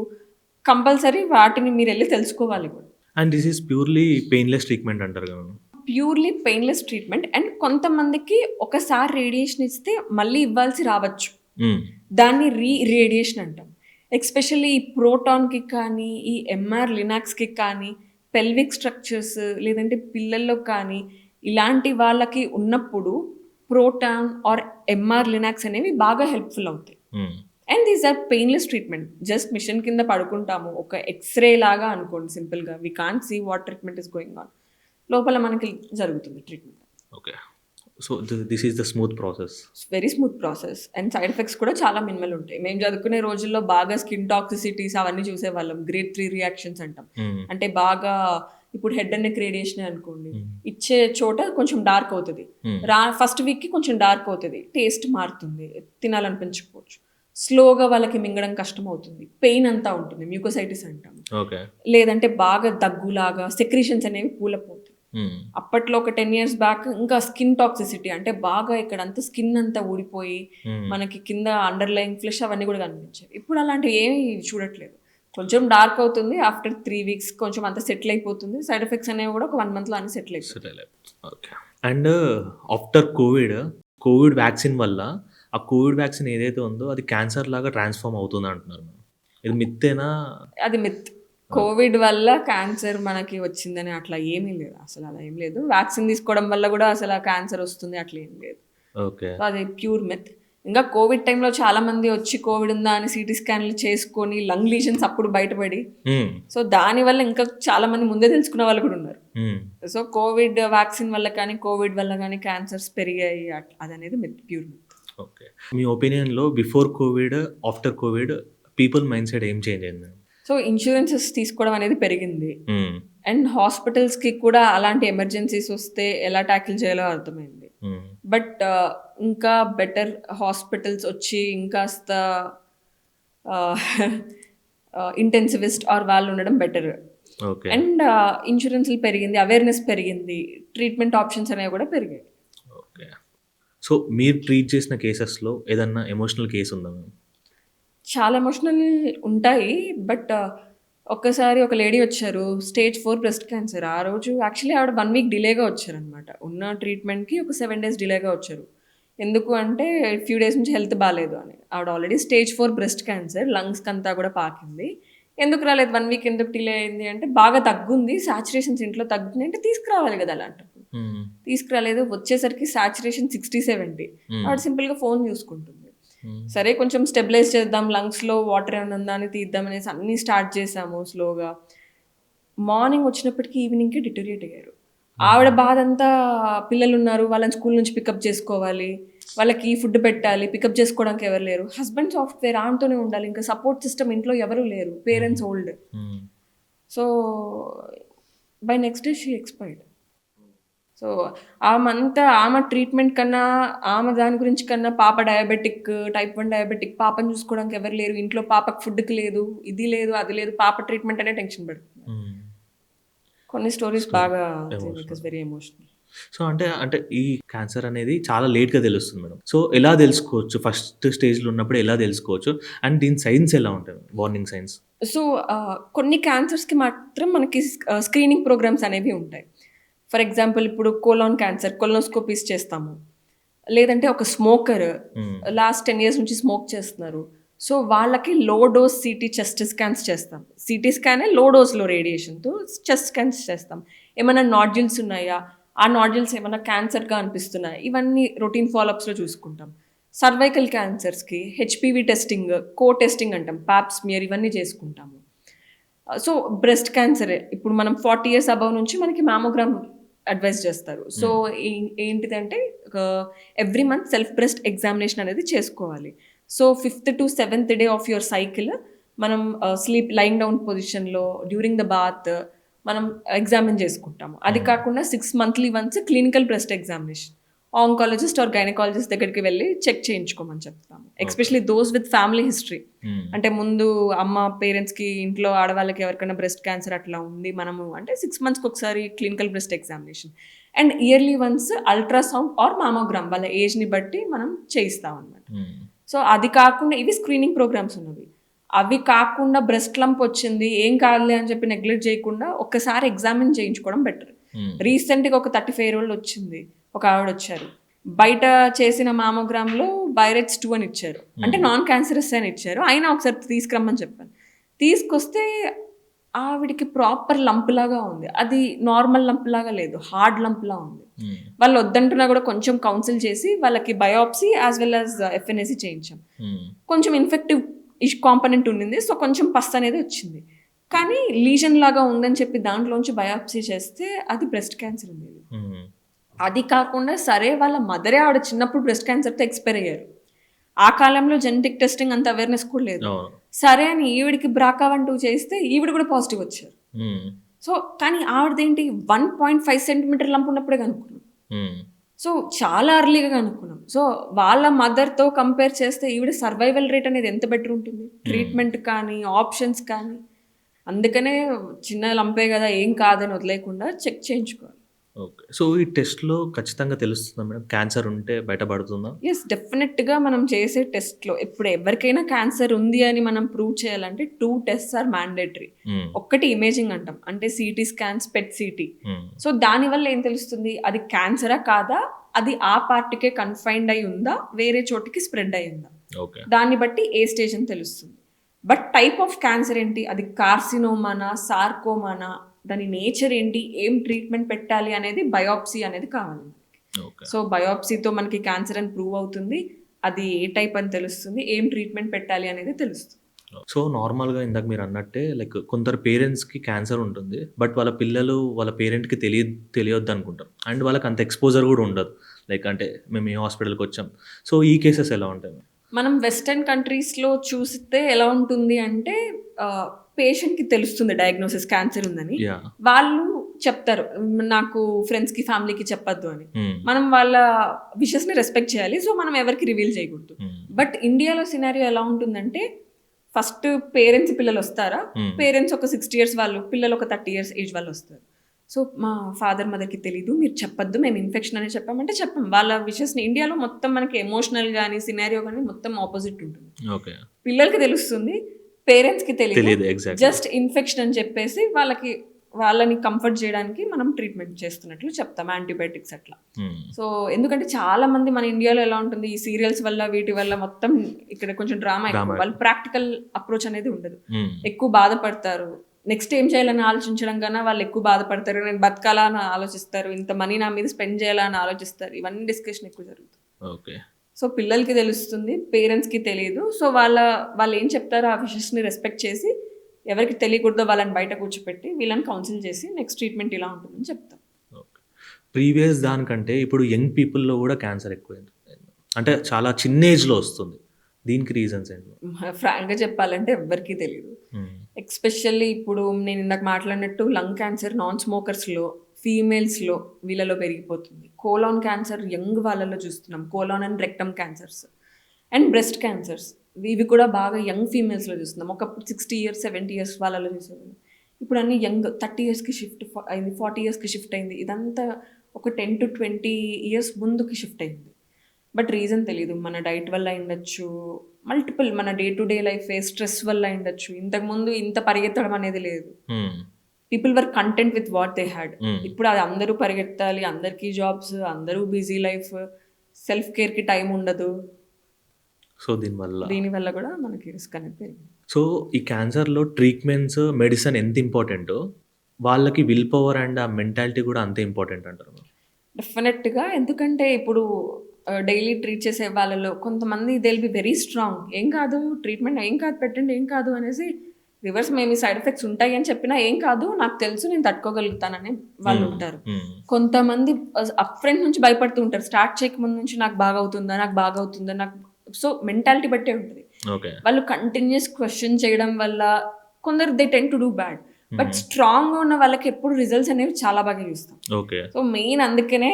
కంపల్సరీ వాటిని మీరు వెళ్ళి తెలుసుకోవాలి కూడా. And this is purely painless treatment అంటారు కదా? Purely painless treatment. అండ్ కొంతమందికి ఒకసారి రేడియేషన్ ఇస్తే మళ్ళీ ఇవ్వాల్సి రావచ్చు, దాన్ని రేడియేషన్ అంటాం. ఎస్పెషల్లీ ఈ ప్రోటాన్కి కానీ, ఈ ఎంఆర్ లినాక్స్కి కానీ, పెల్విక్ స్ట్రక్చర్స్ లేదంటే పిల్లల్లో కానీ ఇలాంటి వాళ్ళకి ఉన్నప్పుడు ప్రోటాన్ ఆర్ ఎంఆర్ లినాక్స్ అనేవి బాగా హెల్ప్ఫుల్ అవుతాయి. And these are painless treatment. Just machine కింద పడుకుంటాము, ఒక ఎక్స్రే లాగా అనుకోండి సింపుల్గా. We can't see what treatment is going on, లోపల మనకి జరుగుతుంది treatment. Okay. So this is the smooth process, very smooth process. And side effects కూడా చాలా మినిమల్ ఉంటాయి. మేము చదువుకునే రోజుల్లో బాగా స్కిన్ టాక్సిసిటీస్ అవన్నీ చూసేవాళ్ళం, గ్రేడ్ 3 రియాక్షన్స్ అంటాం. అంటే బాగా ఇప్పుడు హెడ్ అండ్ నెక్ రేడియేషన్ అనుకోండి, ఇచ్చే చోట కొంచెం డార్క్ అవుతుంది, ఫస్ట్ వీక్కి కొంచెం డార్క్ అవుతుంది, టేస్ట్ మారుతుంది, తినాలనిపించకపోవచ్చు. స్లోగా వాళ్ళకి మింగడం కష్టం అవుతుంది, పెయిన్ అంతా ఉంటుంది, మ్యూకోసైటిస్ అంటాం. ఓకే. లేదంటే బాగా దగ్గులాగా సెక్రీషన్స్ అనేవి పూలపోతాయి. హ్మ్. అప్పట్లో ఒక 10 years బ్యాక్ ఇంకా స్కిన్ టాక్సిసిటీ అంటే బాగా ఇక్కడంతా స్కిన్ అంతా ఊడిపోయి హ్మ్. మనకి కింద అండర్లైన్ ఫ్లెష్ అవన్నీ కూడా కనిపించాయి. ఇప్పుడు అలాంటివి ఏమీ చూడట్లేదు. కొంచెం డార్క్ అవుతుంది, ఆఫ్టర్ 3 weeks కొంచెం అంతా సెటిల్ అయిపోతుంది. సైడ్ ఎఫెక్ట్స్ అనేవి కూడా ఒక 1 monthలో అన్ని సెటిల్ అయిపోతాయి. సరేలే. Okay. And after Covid vaccine వల్ల ఆ కోవిడ్ వ్యాక్సిన్ ఏదైతే ఉందో అది క్యాన్సర్ లాగా ట్రాన్స్‌ఫార్మ్ అవుతుంది అంటున్నారు మేడం. ఇది మిత్తేనా? అది మిత్. కోవిడ్ వల్ల క్యాన్సర్ మనకి వచ్చిందని అట్లా ఏమీ లేదు. అసలు అలా ఏం లేదు. వ్యాక్సిన్ తీసుకోవడం వల్ల కూడా అసలు ఆ క్యాన్సర్ వస్తుంది అట్లా ఏం లేదు. ఓకే. సో అది ప్యూర్ మిత్. ఇంకా కోవిడ్ టైంలో చాలా మంది వచ్చి కోవిడ్ ఉందా అని సిటీ స్కాన్లు చేసుకొని లంగ్ లీషన్స్ అప్పుడు బయటపడి, హ్మ్. సో దానివల్ల ఇంకా చాలా మంది ముందే తెలుసుకున్న వాళ్ళు కూడా ఉన్నారు. హ్మ్. సో కోవిడ్ వ్యాక్సిన్ వల్ల కానీ కోవిడ్ వల్ల కానీ క్యాన్సర్స్ పెరిగాయి అదనేది మిత్, ప్యూర్ మిత్. ఓకే. మీ ఒపీనియన్‌లో before Covid, after Covid people mind set ఏం చేంజ్ అయింది మేడం? సో ఇన్సూరెన్సెస్ తీసుకోవడం అనేది పెరిగింది. హ్మ్. అండ్ హాస్పిటల్స్కి కూడా అలాంటి ఎమర్జెన్సీస్ వస్తే ఎలా ట్యాకిల్ చేయాలో అర్థమైంది. హ్మ్. బట్ ఇంకా బెటర్ హాస్పిటల్స్ వచ్చి ఇంకాస్త ఇంటెన్సివిస్ట్ ఆర్ వాళ్ళు ఉండడం బెటర్. ఓకే. అండ్ ఇన్సూరెన్స్లు పెరిగింది, అవేర్నెస్ పెరిగింది, ట్రీట్మెంట్ ఆప్షన్స్ అనేవి కూడా పెరిగాయి. ఓకే. సో మీరు ట్రీట్ చేసిన కేసెస్‌లో ఏదన్నా ఎమోషనల్ కేస్ ఉందా మేడం? చాలా ఎమోషనల్ ఉంటాయి. బట్ ఒక్కసారి ఒక లేడీ వచ్చారు, స్టేజ్ 4 బ్రెస్ట్ క్యాన్సర్. ఆ రోజు యాక్చువల్లీ ఆవిడ 1 week డిలేగా వచ్చారనమాట. ఉన్న ట్రీట్మెంట్‌కి ఒక 7 days డిలేగా వచ్చారు. ఎందుకు అంటే ఫ్యూ డేస్ నుంచి హెల్త్ బాలేదు అని. ఆవిడ ఆల్రెడీ స్టేజ్ 4 బ్రెస్ట్ క్యాన్సర్, లంగ్స్‌కి అంతా కూడా పాకింది. ఎందుకు రాలేదు 1 week ఎందుకు డిలే అయింది అంటే బాగా తగ్గుంది, సాచురేషన్స్ ఇంట్లో తగ్గుతుంది అంటే తీసుకురావాలి కదా అలాంటప్పుడు. హ్మ్. తీసుకురాలేదు, వచ్చేసరికి సాచురేషన్ 60, 70. హ్మ్. ఆవిడ సింపుల్‌గా ఫోన్ చూసుకుంటుంది. హ్మ్. సరే కొంచెం స్టెబిలైజ్ చేద్దాం, లంగ్స్‌లో వాటర్ ఏమైనా ఉందా అని తీద్దాం అనేసి అన్నీ స్టార్ట్ చేసాము స్లోగా. మార్నింగ్ వచ్చినప్పటికి ఈవినింగ్‌కి డిటోరియేట్ అయ్యారు. ఆవిడ బాధంతా పిల్లలున్నారు, వాళ్ళని స్కూల్ నుంచి పికప్ చేసుకోవాలి, వాళ్ళకి ఫుడ్ పెట్టాలి, పికప్ చేసుకోవడానికి ఎవరు లేరు. హస్బెండ్ సాఫ్ట్‌వేర్, ఆమెతోనే ఉండాలి. ఇంకా సపోర్ట్ సిస్టమ్ ఇంట్లో ఎవరు లేరు. Parents old. Hmm. So by next day she expired. So ఆమె ట్రీట్మెంట్ కన్నా, ఆమె దాని గురించి కన్నా పాప డయాబెటిక్, టైప్ 1 డయాబెటిక్, పాపని చూసుకోవడానికి ఎవరు లేరు. ఇంట్లో పాపకి ఫుడ్‌కి లేదు, ఇది లేదు, అది లేదు. పాప ట్రీట్మెంట్ అనే టెన్షన్ పడుతుంది. హ్మ్. కొన్ని స్టోరీస్ స్టోరీ బాగా ఎమోషనల్. Very emotional. సో అంటే ఈ క్యాన్సర్ అనేది చాలా లేట్‌గా తెలుస్తుంది మేడం. సో ఎలా తెలుసుకోవచ్చు? ఫస్ట్ స్టేజ్‌లో ఉన్నప్పుడు ఎలా తెలుసుకోవచ్చు? అండ్ దీని సైన్స్ ఎలా ఉంటాయి? Warning signs? సో కొన్ని క్యాన్సర్స్‌కి మాత్రం మనకి స్క్రీనింగ్ ప్రోగ్రామ్స్ అనేవి ఉంటాయి. ఫర్ ఎగ్జాంపుల్ ఇప్పుడు కోలాన్ క్యాన్సర్ కొలనోస్కోపీస్ చేస్తాము. లేదంటే ఒక స్మోకర్ హ్మ్. లాస్ట్ 10 years నుంచి స్మోక్ చేస్తున్నారు. సో వాళ్ళకి low dose city chest scans చేస్తాం. సిటీ స్కానే లో డోస్‌లో రేడియేషన్‌తో చెస్ట్ స్కాన్స్ చేస్తాం. ఏమైనా నాడ్యూల్స్ ఉన్నాయా? ఆ నాడ్యూల్స్ ఏమైనా క్యాన్సర్‌గా అనిపిస్తున్నాయా? ఇవన్నీ రొటీన్ ఫాలోఅప్స్‌లో చూసుకుంటాం. సర్వైకల్ క్యాన్సర్స్‌కి హెచ్‌పివి టెస్టింగ్, టెస్టింగ్ అంటాం. పాప్ స్మియర్ ఇవన్నీ చేసుకుంటాము. సో బ్రెస్ట్ క్యాన్సరే ఇప్పుడు మనం 40 years అబవ్ నుంచి మనకి మామోగ్రామ్ అడ్వైస్ చేస్తారు. సో ఏంటిదంటే every month self breast examination అనేది చేసుకోవాలి. So 5th to 7th day of your cycle మనం స్లీప్ లయింగ్ డౌన్ పొజిషన్‌లో డ్యూరింగ్ ద బాత్ మనం ఎగ్జామిన్ చేసుకుంటాము. అది కాకుండా 6 monthly once clinical breast examination oncologist or gynaecologist దగ్గరికి వెళ్ళి చెక్ చేయించుకోమని చెప్తాము. Especially those with family history. Hmm. అంటే ముందు అమ్మ పేరెంట్స్‌కి ఇంట్లో ఆడవాళ్ళకి ఎవరికైనా బ్రెస్ట్ క్యాన్సర్ అట్లా ఉంది మనము అంటే 6 monthsకి ఒకసారి clinical breast examination and yearly once ultrasound or mammogram వాళ్ళ ఏజ్‌ని బట్టి మనం చేయిస్తాం అన్నమాట. హ్మ్. సో అది కాకుండా ఇవి స్క్రీనింగ్ ప్రోగ్రామ్స్ ఉన్నవి. అవి కాకుండా బ్రెస్ట్ లంప్ వచ్చింది ఏం కాదులే అని చెప్పి నెగ్లెక్ట్ చేయకుండా ఒక్కసారి ఎగ్జామిన్ చేయించుకోవడం బెటర్. హ్మ్. రీసెంట్‌గా ఒక 35 year old వచ్చింది. ఒక ఆవిడ వచ్చారు. బయట చేసిన మామోగ్రామ్‌లో బైరెట్స్ 2 అని ఇచ్చారు. అంటే నాన్ క్యాన్సరస్ అని ఇచ్చారు. అయినా ఒకసారి తీసుకురమ్మని చెప్పాను. తీసుకొస్తే ఆవిడకి ప్రాపర్ లంప్ లాగా ఉంది. అది నార్మల్ లంప్ లాగా లేదు. హార్డ్ లంప్‌లా ఉంది. హ్మ్. వాళ్ళు వద్దంటున్నా కూడా కొంచెం కౌన్సిల్ చేసి వాళ్ళకి బయాప్సీ యాజ్ వెల్ యాజ్ ఎఫ్ఎన్ఏసీ చేయించాం. హ్మ్. కొంచెం ఇన్ఫెక్టివ్ కాంపోనెంట్ ఉండింది. సో కొంచెం పస్ అనేది వచ్చింది. కానీ లీజన్ లాగా ఉందని చెప్పి దాంట్లోంచి బయాప్సీ చేస్తే అది బ్రెస్ట్ క్యాన్సర్ ఉండేది. హ్మ్. అది కాకుండా సరే వాళ్ళ మదరే ఆవిడ చిన్నప్పుడు బ్రెస్ట్ క్యాన్సర్‌తో ఎక్స్‌పైర్ అయ్యారు. ఆ కాలంలో జెనెటిక్ టెస్టింగ్ అంత అవేర్‌నెస్ కూడా లేదు. అవును. సరే అని ఈవిడకి BRCA1/2 చేస్తే ఈవిడ కూడా పాజిటివ్ వచ్చారు. హ్మ్. సో కానీ ఆవిడదేంటి 1.5 centimeter లంప్ ఉన్నప్పుడే కనుక్కున్నాం. హ్మ్. సో, చాలా ఎర్లీగా కనుక్కున్నాం. సో, వాళ్ళ మదర్‌తో కంపేర్ చేస్తే ఈవిడ సర్వైవల్ రేట్ అనేది ఎంత బెటర్ ఉంటుంది. ట్రీట్మెంట్ కానీ, ఆప్షన్స్ కానీ. అందుకనే చిన్న లంపే గదా! ఏం కాదని వదిలేయకుండా చెక్ చేయించుకోవాలి. ఓకే. సో, ఈ టెస్ట్‌లో ఖచ్చితంగా తెలుస్తుందా మేడం? క్యాన్సర్ ఉంటే బయటపడుతుందా? యెస్. డెఫినెట్‌గా మనం చేసే టెస్ట్‌లో ఇప్పుడు ఎవరికైనా క్యాన్సర్ ఉంది అని మనం ప్రూవ్ చేయాలంటే 2 టెస్ట్స్ ఆర్ మ్యాండేటరీ. హ్మ్. ఒక్కటి ఇమేజింగ్ అంటాం. అంటే సీటీ స్కాన్స్, పెట్ సీటీ. హ్మ్. సో, దానివల్ల ఏం తెలుస్తుంది? అది క్యాన్సరా కాదా? అది ఆ పార్ట్‌కే కన్‌ఫైన్డ్ అయ్యి ఉందా? వేరే చోటికి స్ప్రెడ్ అయ్యిందా? ఓకే. దాన్ని బట్టి ఏ స్టేజ్ అని తెలుస్తుంది. బట్ టైప్ ఆఫ్ క్యాన్సర్ ఏంటి? అది కార్సినోమానా? సార్కోమానా? దాని నేచర్ ఏంటి? ఏం ట్రీట్మెంట్ పెట్టాలి అనేది బయాప్సీ అనేది కావాలి. ఓకే. సో, బయాప్సీతో మనకి క్యాన్సర్ అని ప్రూవ్ అవుతుంది. అది ఏ టైప్ అని తెలుస్తుంది. ఏం ట్రీట్మెంట్ పెట్టాలి అనేది తెలుస్తుంది. సో, నార్మల్‌గా ఇందాక మీరన్నట్టే లైక్ కొందరు పేరెంట్స్‌కి క్యాన్సర్ ఉంటుంది. బట్ వాళ్ళ పిల్లలు వాళ్ళ పేరెంట్‌కి తెలియొద్దనుకుంటారు. అండ్ వాళ్ళకి అంత ఎక్స్‌పోజర్ గూడా ఉండదు. లైక్ అంటే మేము ఈ హాస్పిటల్‌కొచ్చాం. సో, ఈ కేసెస్ ఎలా ఉంటాయి? మనం వెస్టర్న్ కంట్రీస్‌లో చూస్తే ఎలా ఉంటుంది అంటే పేషెంట్‌కి తెలుస్తుంది డయాగ్నోసిస్ క్యాన్సర్ ఉందని. యాహ్! వాళ్ళు చెప్తారు. నాకు ఫ్రెండ్స్‌కి, ఫ్యామిలీకి చెప్పొద్దు అని. హ్మ్. మనం వాళ్ళ విషెస్‌ని రెస్పెక్ట్ చేయాలి. సో, మనం ఎవరికీ రివీల్ చేయకూడదు. హ్మ్. బట్ ఇండియాలో సినారియో ఎలా ఉంటుందంటే ఫస్ట్ పేరెంట్స్ పిల్లలొస్తారా? హ్మ్. పేరెంట్స్ ఒక 60 ఇయర్స్ వాళ్ళు, పిల్లలు ఒక 30 ఇయర్స్ ఏజ్ వాళ్ళొస్తారు. సో, మా ఫాదర్, మదర్‌కి తెలీదు. మీరు చెప్పొద్దు. మేము ఇన్ఫెక్షన్ అని చెప్పామంటే చెప్పం. వాళ్ళ విషెస్‌ని ఇండియాలో మొత్తం మనకి ఎమోషనల్ గాని, సినారియో గాని మొత్తం ఆపోజిట్ ఉంటుంది. ఓకే. పిల్లలకి తెలుస్తుంది. పేరెంట్స్‌కి తెలీదు. తెలీదు. ఎగ్జాక్ట్‌లీ. జస్ట్ ఇన్ఫెక్షన్ అని చెప్పేసి వాళ్ళని కంఫర్ట్ చేయడానికి మనం ట్రీట్మెంట్ చేస్తున్నట్లు చెప్తాం. యాంటీబయాటిక్స్ అట్లా. హ్మ్. సో, ఎందుకంటే చాలా మంది మన ఇండియాలో ఎలా ఉంటుంది, ఈ సీరియల్స్ వల్ల వీటి వల్ల మొత్తం ఇక్కడ కొంచెం డ్రామా ఎక్కువ. డ్రామా. వాళ్ళు ప్రాక్టికల్ అప్రోచ్ అనేది ఉండదు. హ్మ్. ఎక్కువ బాధపడతారు. నెక్స్ట్ ఏం చేయాలని ఆలోచించడం కన్నా వాళ్ళు ఎక్కువ బాధపడతారు. నేను బతకాలా అని ఆలోచిస్తారు. ఇంత మనీ నా మీద స్పెండ్ చేయాలా అని ఆలోచిస్తారు. ఇవన్నీ డిస్కషన్ ఎక్కువ జరుగుతుంది. ఓకే. సో, పిల్లలకి తెలుస్తుంది. పేరెంట్స్‌కి తెలీదు. సో, వాళ్ళు ఏం చెప్తారో ఆ విషెస్‌ని రెస్పెక్ట్ చేసి ఎవరికి తెలియకూడదో వాళ్ళని బయట కూర్చోపెట్టి వీళ్ళని కౌన్సిల్ చేసి నెక్స్ట్ ట్రీట్మెంట్ ఇలా ఉంటుందని చెప్తాం. ఓకే. ప్రీవియస్ దానికంటే ఇప్పుడు యంగ్ పీపుల్‌లో గూడా క్యాన్సర్ ఎక్కువైంది. అంటే చాలా చిన్న ఏజ్‌లో వస్తుంది. దీనికి రీజన్స్ ఏంటి? ఫ్రాంక్‌గా చెప్పాలంటే ఎవ్వరికీ తెలీదు. హ్మ్. ఎస్పెషల్లీ ఇప్పుడు నేను ఇందాక మాట్లాడినట్టు లంగ్ క్యాన్సర్ నాన్ స్మోకర్స్‌లో, ఫీమేల్స్‌లో వీళ్ళలో పెరిగిపోతుంది. కోలాన్ క్యాన్సర్ యంగ్ వాళ్ళలో చూస్తున్నాం. Colon and rectum cancers and breast cancers ఇవి కూడా బాగా యంగ్ ఫీమేల్స్‌లో చూస్తున్నాం. ఒకప్పుడు 60 ఇయర్స్, 70 ఇయర్స్ వాళ్ళలో చూసేవాళ్ళం. ఇప్పుడు అన్ని యంగ్ 30 ఇయర్స్‌కి షిఫ్ట్ అయింది. 40 ఇయర్స్‌కి షిఫ్ట్ అయింది. ఇదంతా ఒక 10-20 ఇయర్స్ ముందుకి షిఫ్ట్ అయింది. బట్ రీజన్ తెలీదు. మన డైట్ వల్ల అయ్యుండొచ్చు. మల్టిపుల్ మన డే టు డే లైఫే స్ట్రెస్ వల్ల అయ్యుండొచ్చు. ఇంతకుముందు ఇంత పరిగెత్తడం అనేది లేదు. హ్మ్. People were content with what they had. హ్మ్. ఇప్పుడు అది అందరూ పరిగెత్తాలి. అందరికీ జాబ్స్, అందరూ బిజీ లైఫ్, సెల్ఫ్ కేర్‌కి టైం ఉండదు. సో, దీనివల్ల కూడా మనకి రిస్క్ అనేది పెరిగింది. సో, ఈ క్యాన్సర్‌లో ట్రీట్మెంట్స్, మెడిసిన్ ఎంత ఇంపార్టెంటో వాళ్ళకి విల్ పవర్ అండ్ ఆ మెంటాలిటీ గూడా అంతే ఇంపార్టెంట్ అంటారు. డెఫినెట్‌గా. ఎందుకంటే ఇప్పుడు డైలీ ట్రీట్ చేసే వాళ్ళలో కొంతమంది they will be very strong. ఏం కాదు ట్రీట్మెంట్ ఏం కాదు పెట్టండి ఏం కాదు అనేసి రివర్స్ మేబీ సైడ్ ఎఫెక్ట్స్ ఉంటాయి అని చెప్పినా ఏం కాదు నాకు తెలుసు నేను తట్టుకోగలుగుతానని వాళ్ళు ఉంటారు. హ్మ్. కొంతమంది అప్ ఫ్రంట్ నుంచి భయపడుతూ ఉంటారు. స్టార్ట్ చేయకముందు నుంచి నాకు బాగవుతుందా? నాకు బాగవుతుందా? నాకు సో మెంటాలిటీ బట్టే ఉంటది. ఓకే. వాళ్ళు కంటిన్యూయస్ క్వెషన్ చేయడం వల్ల కొందరు they tend to do bad. But స్ట్రాంగ్‌గా ఉన్న వాళ్ళకి ఎప్పుడు రిజల్ట్స్ అనేవి చాలా బాగా చూస్తాం. ఓకే. సో, మెయిన్ అందుకనే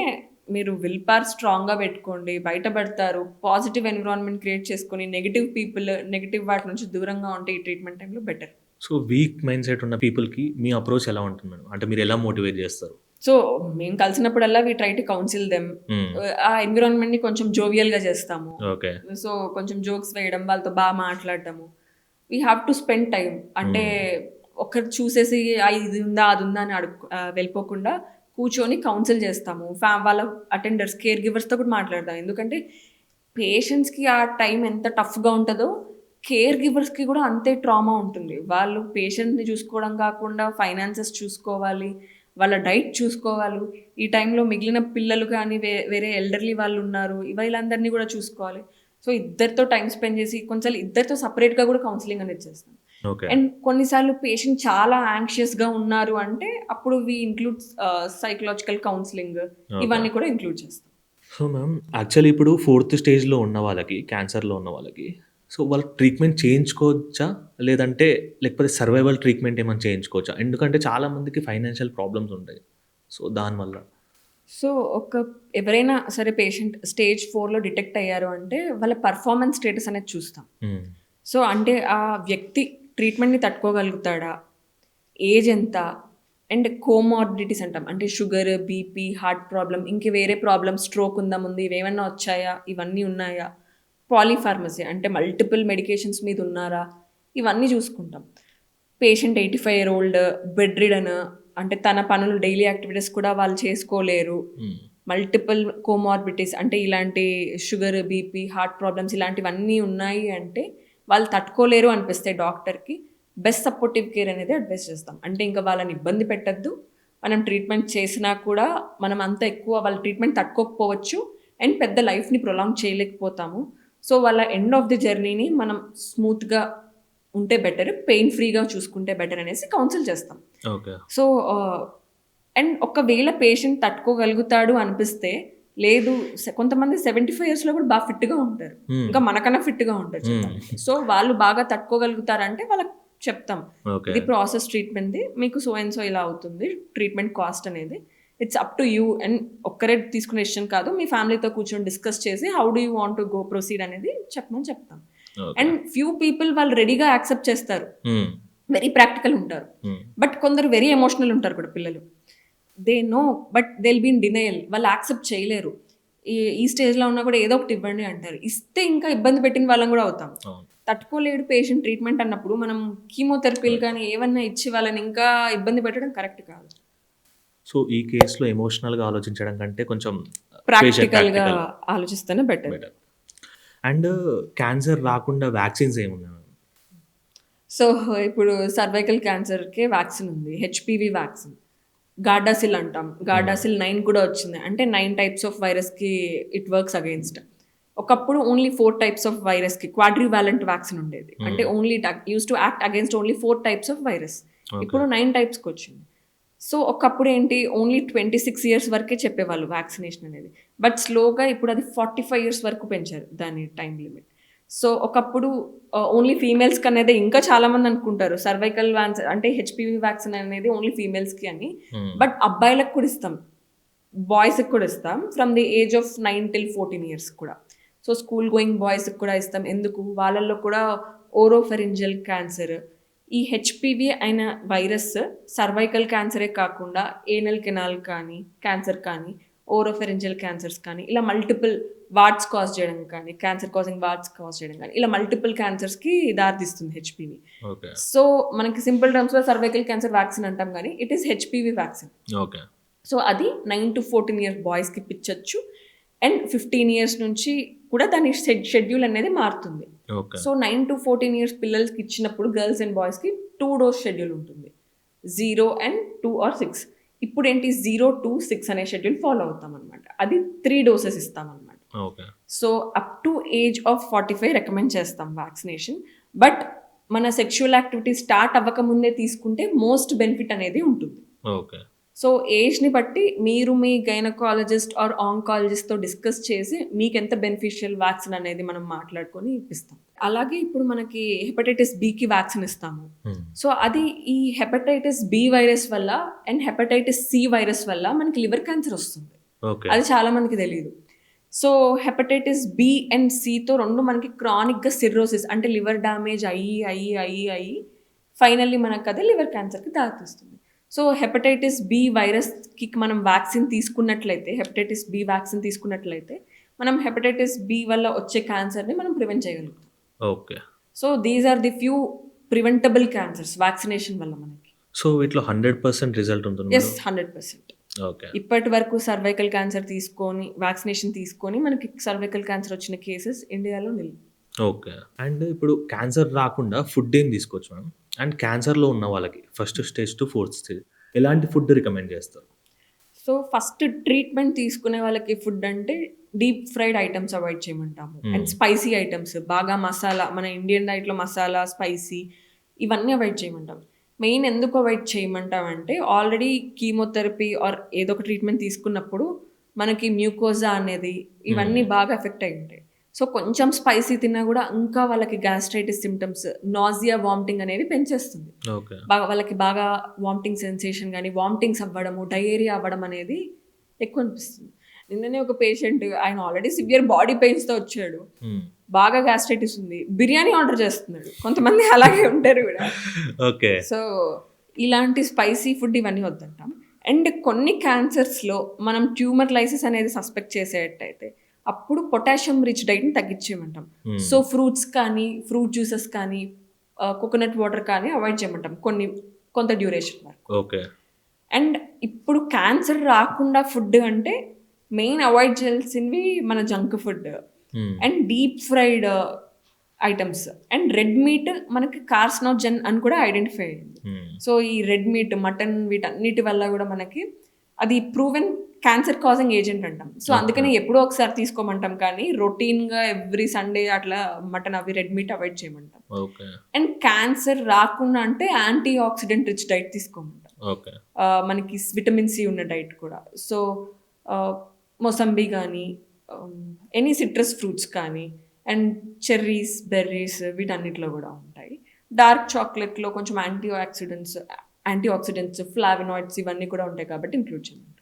మీరు విల్ పవర్ స్ట్రాంగ్‌గా పెట్టుకోండి. బయటపడతారు. పాజిటివ్ ఎన్విరాన్మెంట్ క్రియేట్ చేసుకొని నెగెటివ్ పీపుల్, నెగెటివ్ వాటి నుంచి దూరంగా ఉంటే ఈ ట్రీట్మెంట్ టైంలో better. So, week mind set ఉన్న పీపుల్‌కి మీ అప్రోచ్ ఎలా ఉంటుంది మేడం? అంటే మీరు ఎలా మోటివేట్ చేస్తారు? సో, మేము కలిసినప్పుడల్లా we try to counsel them. Hmm. ఆ ఎన్విరాన్మెంట్‌ని కొంచెం జోవియల్‌గా చేస్తాము. ఓకే. సో, కొంచెం జోక్స్ వేయడం, వాళ్ళతో బాగా మాట్లాడటము. We have to spend time. అంటే ఒకరు చూసేసి ఇది ఉందా, అది ఉందా అని వెళ్ళిపోకుండా కూర్చొని కౌన్సిల్ చేస్తాము. వాళ్ళ అటెండర్స్, కేర్ గివర్స్‌తో కూడా మాట్లాడతాం. ఎందుకంటే పేషెంట్స్‌కి ఆ టైం ఎంత టఫ్‌గా ఉంటదో కేర్ గివర్స్‌కి కూడా అంతే ట్రామా ఉంటుంది. వాళ్ళు పేషెంట్‌ని చూసుకోవడం కాకుండా ఫైనాన్సెస్ చూసుకోవాలి. వాళ్ళ డైట్ చూసుకోవాలి. ఈ టైంలో మిగిలిన పిల్లలు కానీ వేరే ఎల్డర్లీ వాళ్ళు ఉన్నారు. వీళ్ళందరినీ కూడా చూసుకోవాలి. సో, ఇద్దరితో టైం స్పెండ్ చేసి కొంచెం ఇద్దరితో సెపరేట్‌గా కూడా కౌన్సిలింగ్ అనేది చేస్తాం. ఓకే. అండ్ కొన్నిసార్లు పేషెంట్ చాలా యాంగ్షియస్‌గా ఉన్నారు అంటే అప్పుడు వి ఇంక్లూడ్ సైకలాజికల్ కౌన్సిలింగ్ ఇవన్నీ కూడా ఇంక్లూడ్ చేస్తాం. సో, మ్యామ్ యాక్చువల్లీ ఇప్పుడు 4థ్ స్టేజ్‌లో ఉన్న వాళ్ళకి, క్యాన్సర్‌లో ఉన్న వాళ్ళకి సో, వాళ్ళకి ట్రీట్మెంట్ చేయించుకోవచ్చా? లేకపోతే సర్వైవల్ ట్రీట్మెంట్ ఏమైనా చేయించుకోవచ్చా? ఎందుకంటే చాలా మందికి ఫైనాన్షియల్ ప్రాబ్లమ్స్ ఉంటాయి. సో, దానివల్ల. సో ఎవరైనా సరే పేషెంట్ స్టేజ్ 4లో డిటెక్ట్ అయ్యారు అంటే వాళ్ళ పర్ఫార్మెన్స్ స్టేటస్ అనేది చూస్తాం. సో అంటే ఆ వ్యక్తి ట్రీట్మెంట్ని తట్టుకోగలుగుతాడా, ఏజ్ ఎంత, అండ్ కోమార్బిడిటీస్ అంటాం, అంటే షుగర్, బీపీ, హార్ట్ ప్రాబ్లం, ఇంక వేరే ప్రాబ్లమ్, స్ట్రోక్ ఉందా ముందు, ఇవేమన్నా వచ్చాయా, ఇవన్నీ ఉన్నాయా, పాలీఫార్మసీ అంటే మల్టిపుల్ మెడికేషన్స్ మీద ఉన్నారా, ఇవన్నీ చూసుకుంటాం. Patient 85 year old, bed ridden, అంటే తన పనులు డైలీ యాక్టివిటీస్ కూడా వాళ్ళు చేసుకోలేరు, మల్టిపుల్ కోమార్బిడిటీస్ అంటే ఇలాంటి షుగర్, బీపీ, హార్ట్ ప్రాబ్లమ్స్ ఇలాంటివన్నీ ఉన్నాయి అంటే వాళ్ళు తట్టుకోలేరు అనిపిస్తే డాక్టర్కి బెస్ట్ సపోర్టివ్ కేర్ అనేది అడ్వైస్ చేస్తాం. అంటే ఇంకా వాళ్ళని ఇబ్బంది పెట్టద్దు, మనం ట్రీట్మెంట్ చేసినా కూడా మనం అంత ఎక్కువ వాళ్ళ ట్రీట్మెంట్ తట్టుకోకపోవచ్చు అండ్ పెద్ద లైఫ్ని ప్రొలాంగ్ చేయలేకపోతాము. సో వాళ్ళ ఎండ్ ఆఫ్ ది జర్నీని మనం స్మూత్గా ఉంటే బెటర్, పెయిన్ ఫ్రీగా చూసుకుంటే బెటర్ అనేసి కౌన్సిల్ చేస్తాం. సో అండ్ ఒకవేళ పేషెంట్ తట్టుకోగలుగుతాడు అనిపిస్తే, లేదు కొంతమంది 75 yearsలో కూడా బాగా ఫిట్గా ఉంటారు, ఇంకా మనకన్నా ఫిట్గా ఉంటారు చెప్పాలంటే. సో వాళ్ళు బాగా తట్టుకోగలుగుతారంటే వాళ్ళకి చెప్తాం, ఇది ప్రాసెస్ ట్రీట్మెంట్ది, మీకు సో అండ్ సో ఇలా అవుతుంది ట్రీట్మెంట్ కాస్ట్ అనేది, it's up to you. And ఒక్కరే తీసుకునే డెసిషన్ కాదు, మీ ఫ్యామిలీతో కూర్చొని డిస్కస్ చేసి how do you want to go proceed అనేది చెప్పమని చెప్తాం. అండ్ ఫ్యూ పీపుల్ వాళ్ళు రెడీగా యాక్సెప్ట్ చేస్తారు, వెరీ ప్రాక్టికల్ ఉంటారు. బట్ కొందరు వెరీ ఎమోషనల్ ఉంటారు కూడా పిల్లలు, they know but they will be in denial, వాళ్ళు యాక్సెప్ట్ చేయలేరు. ఈ స్టేజ్లో ఉన్నా కూడా ఏదో ఒకటి ఇవ్వండి అంటారు, ఇస్తే ఇంకా ఇబ్బంది పెట్టిన వాళ్ళం కూడా అవుతాం. తట్టుకోలేడు పేషెంట్ ట్రీట్మెంట్ అన్నప్పుడు మనం కీమోథెరపీలు కానీ ఏమన్నా ఇచ్చి వాళ్ళని ఇంకా ఇబ్బంది పెట్టడం కరెక్ట్ కాదు. సో ఈ కేసులో ఎమోషనల్గా ఆలోచించడం కంటే కొంచెం ప్రాక్టికల్గా ఆలోచిస్తేనే బెటర్. అండ్ క్యాన్సర్ రాకుండా వ్యాక్సిన్స్ ఏమున్నాయి? సో ఇప్పుడు సర్వైకల్ క్యాన్సర్కే వ్యాక్సిన్ ఉంది, హెచ్పివి వ్యాక్సిన్, గార్డాసిల్ అంటాం. గార్డాసిల్ 9 కూడా వచ్చింది, అంటే 9 types ఆఫ్ వైరస్కి ఇట్ వర్క్స్ అగెయిన్స్ట్. ఒకప్పుడు ఓన్లీ 4 types ఆఫ్ వైరస్కి క్వాడ్రివాలెంట్ వ్యాక్సిన్ ఉండేది, అంటే only use to act against only 4 types of వైరస్. ఇప్పుడు 9 typesకి వచ్చింది. సో ఒకప్పుడు ఏంటి, ఓన్లీ 26 years వరకే చెప్పేవాళ్ళు వ్యాక్సినేషన్ అనేది, బట్ స్లోగా ఇప్పుడు అది 45 years వరకు పెంచారు దాని టైం లిమిట్. సో ఒకప్పుడు ఓన్లీ ఫీమేల్స్కి అనేది, ఇంకా చాలామంది అనుకుంటారు సర్వైకల్ అంటే హెచ్పివి వ్యాక్సిన్ అనేది ఓన్లీ ఫీమేల్స్కి అని, బట్ అబ్బాయిలకు కూడా ఇస్తాం, బాయ్స్కి కూడా ఇస్తాం, from the age of 9 till 14 years కూడా. సో స్కూల్ గోయింగ్ బాయ్స్కి కూడా ఇస్తాం. ఎందుకు, వాళ్ళల్లో కూడా ఓరోఫెరింజియల్ క్యాన్సర్, ఈ హెచ్పివి అయిన వైరస్ సర్వైకల్ క్యాన్సరే కాకుండా ఏనల్ కెనాల్ కానీ క్యాన్సర్ కానీ, ఓరోఫెరింజియల్ క్యాన్సర్స్ కానీ, ఇలా మల్టిపుల్ వార్డ్స్ కాజ్ చేయడం కానీ, క్యాన్సర్ కాజింగ్ వార్డ్స్ కాజ్ చేయడం కానీ, ఇలా మల్టిపుల్ క్యాన్సర్స్కి దారితీస్తుంది హెచ్పివి. సో మనకి సింపుల్ టర్మ్స్లో సర్వైకల్ క్యాన్సర్ వ్యాక్సిన్ అంటాం కానీ it is HPV vaccine. So అది 9 to 14 years బాయ్స్కి ఇప్పించవచ్చు, అండ్ 15 years నుంచి కూడా దాని షెడ్యూల్ అనేది మారుతుంది. సో 9 to 14 years పిల్లలకి ఇచ్చినప్పుడు గర్ల్స్ అండ్ బాయ్స్కి 2 dose షెడ్యూల్ ఉంటుంది, 0 and 2 or 6. ఇప్పుడు ఏంటి 0 to 6 అనే షెడ్యూల్ ఫాలో అవుతాం అనమాట, అది 3 doses ఇస్తాం అనమాట. So up to age of 45 recommend చేస్తాం వ్యాక్సినేషన్, బట్ మన సెక్షువల్ యాక్టివిటీ స్టార్ట్ అవ్వకముందే తీసుకుంటే మోస్ట్ బెనిఫిట్ అనేది ఉంటుంది. సో ఏజ్ని బట్టి మీరు మీ గైనకాలజిస్ట్ ఆర్ ఆంకాలజిస్ట్తో డిస్కస్ చేసి మీకు ఎంత బెనిఫిషియల్ వ్యాక్సిన్ అనేది మనం మాట్లాడుకొని ఇప్పిస్తాం. అలాగే ఇప్పుడు మనకి హెపటైటిస్ బికి వ్యాక్సిన్ ఇస్తాము. సో అది ఈ హెపటైటిస్ బి వైరస్ వల్ల అండ్ హెపటైటిస్ సి వైరస్ వల్ల మనకి లివర్ క్యాన్సర్ వస్తుంది, అది చాలా మందికి తెలియదు. సో హెపటైటిస్ బి అండ్ సితో రెండు మనకి క్రానిక్గా సిర్రోసిస్ అంటే లివర్ డ్యామేజ్ అయ్యి ఫైనల్లీ మనకు అదే లివర్ క్యాన్సర్కి దారితీస్తుంది. సో హెపటైటిస్ బి వైరస్కి మనం వ్యాక్సిన్ తీసుకున్నట్లయితే మనం హెపటైటిస్ బి వల్ల వచ్చే క్యాన్సర్ని మనం ప్రివెంట్ చేయగలుగుతాం. So these are the few preventable cancers vaccination వల్ల మనకి. సో వీటిలో 100% రిజల్ట్ ఉంటుంది? ఎస్, 100%. ఇప్పటి వరకు సర్వైకల్ క్యాన్సర్ తీసుకొని వ్యాక్సినేషన్ తీసుకొని మనకి సర్వైకల్ క్యాన్సర్ వచ్చిన కేసెస్ ఇండియాలో నిల్. అండ్ ఇప్పుడు క్యాన్సర్ రాకుండా ఫుడ్ ఏం తీసుకోవచ్చు మ్యామ్? అండ్ క్యాన్సర్లో ఉన్న వాళ్ళకి first stage to 4th stage ఎలాంటి ఫుడ్ రికమెండ్ చేస్తారు? సో ఫస్ట్ ట్రీట్మెంట్ తీసుకునే వాళ్ళకి ఫుడ్ అంటే డీప్ ఫ్రైడ్ ఐటమ్స్ అవాయిడ్ చేయమంటాము, అండ్ స్పైసీ ఐటమ్స్, బాగా మసాలా, మన ఇండియన్ డైట్లో మసాలా, స్పైసీ ఇవన్నీ అవాయిడ్ చేయమంటాం. మెయిన్ ఎందుకు అవాయిడ్ చేయమంటామంటే ఆల్రెడీ కీమోథెరపీ ఆర్ ఏదో ఒక ట్రీట్మెంట్ తీసుకున్నప్పుడు మనకి మ్యూకోజా అనేది ఇవన్నీ బాగా ఎఫెక్ట్ అయి ఉంటాయి. సో కొంచెం స్పైసీ తిన్నా కూడా ఇంకా వాళ్ళకి గ్యాస్ట్రైటిస్ సిమ్టమ్స్, నాజియా, వామిటింగ్ అనేవి పెంచేస్తుంది. వాళ్ళకి బాగా వామిటింగ్ సెన్సేషన్ కానీ వామిటింగ్స్ అవ్వడము, డయేరియా అవ్వడం అనేది ఎక్కువ అనిపిస్తుంది. నిన్ననే ఒక పేషెంట్, ఆయన ఆల్రెడీ సివియర్ బాడీ పెయిన్స్తో వచ్చాడు, బాగా గ్యాస్ట్రైటిస్ ఉంది, బిర్యానీ ఆర్డర్ చేస్తున్నాడు. కొంతమంది అలాగే ఉంటారు కూడా. ఓకే. సో ఇలాంటి స్పైసీ ఫుడ్ ఇవన్నీ వద్దంటాం. అండ్ కొన్ని క్యాన్సర్స్లో మనం ట్యూమర్ లైసిస్ అనేది సస్పెక్ట్ చేసేటట్టయితే అప్పుడు పొటాషియం రిచ్ డైట్ని తగ్గించేయమంటాం. సో ఫ్రూట్స్ కానీ, ఫ్రూట్ జ్యూసెస్ కానీ, కోకోనట్ వాటర్ కానీ అవాయిడ్ చేయమంటాం కొంత డ్యూరేషన్ వరకు. ఓకే. అండ్ ఇప్పుడు క్యాన్సర్ రాకుండా ఫుడ్ అంటే మెయిన్ అవాయిడ్ చేయాల్సినవి మన junk food and deep fried items and red meat మనకి కార్సినోజెన్ అని కూడా ఐడెంటిఫై అయింది. సో ఈ రెడ్ మీట్, మటన్, వీటన్నిటి వల్ల కూడా మనకి అది ప్రూవెన్ క్యాన్సర్ కాజింగ్ ఏజెంట్ అంటాం. సో అందుకని ఎప్పుడో ఒకసారి తీసుకోమంటాం, కానీ రొటీన్గా ఎవ్రీ సండే అట్లా మటన్ అవి రెడ్ మీట్ అవాయిడ్ చేయమంటాం. అండ్ క్యాన్సర్ రాకుండా అంటే యాంటీ ఆక్సిడెంట్ రిచ్ డైట్ తీసుకోమంటాం. మనకి విటమిన్ సి ఉన్న డైట్ కూడా. సో మొసంబి కానీ, ఎనీ సిట్రస్ ఫ్రూట్స్ కానీ, అండ్ చెర్రీస్, బెర్రీస్ వీటన్నిటిలో కూడా ఉంటాయి. డార్క్ చాక్లెట్లో కొంచెం యాంటీ ఆక్సిడెంట్స్, ఫ్లావినాయిడ్స్ ఇవన్నీ కూడా ఉంటాయి కాబట్టి ఇంక్లూడ్ చేయమంటాం.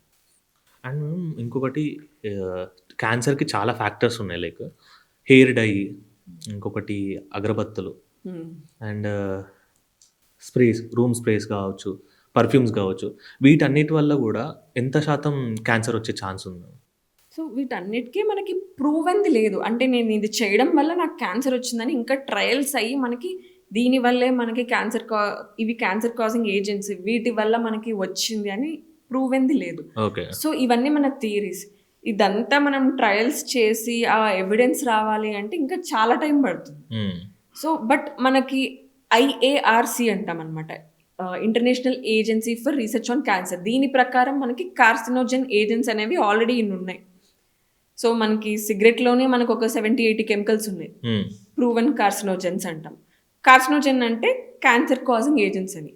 అండ్ ఇంకొకటి, క్యాన్సర్కి చాలా ఫ్యాక్టర్స్ ఉన్నాయి, లైక్ హెయిర్ డై, ఇంకొకటి అగరబత్తులు, అండ్ స్ప్రేస్, రూమ్ స్ప్రేస్ కావచ్చు, పర్ఫ్యూమ్స్ కావచ్చు, వీటన్నిటి వల్ల కూడా ఎంత శాతం క్యాన్సర్ వచ్చే ఛాన్స్ ఉంది? సో వీటన్నిటికీ మనకి ప్రూవెన్ది లేదు. అంటే నేను ఇది చేయడం వల్ల నాకు క్యాన్సర్ వచ్చిందని ఇంకా ట్రయల్స్ అయ్యి మనకి దీనివల్లే మనకి ఇవి క్యాన్సర్ కాజింగ్ ఏజెంట్స్, వీటి వల్ల మనకి వచ్చింది అని ప్రూవెన్ది లేదు. సో ఇవన్నీ మన థియరీస్. ఇదంతా మనం ట్రయల్స్ చేసి ఆ ఎవిడెన్స్ రావాలి అంటే ఇంకా చాలా టైం పడుతుంది. సో బట్ మనకి IARC అంటాం అనమాట, international agency for research on cancer. దీని ప్రకారం మనకి కార్సినోజెన్ ఏజెంట్స్ అనేవి ఆల్రెడీ ఇన్ని ఉన్నాయి. సో మనకి సిగరెట్లోనే మనకు ఒక 70-80 కెమికల్స్ ఉన్నాయి, ప్రూవెన్ కార్సినోజెన్స్ అంటాం. కార్సినోజెన్ అంటే క్యాన్సర్ కాజింగ్ ఏజెంట్స్ అని.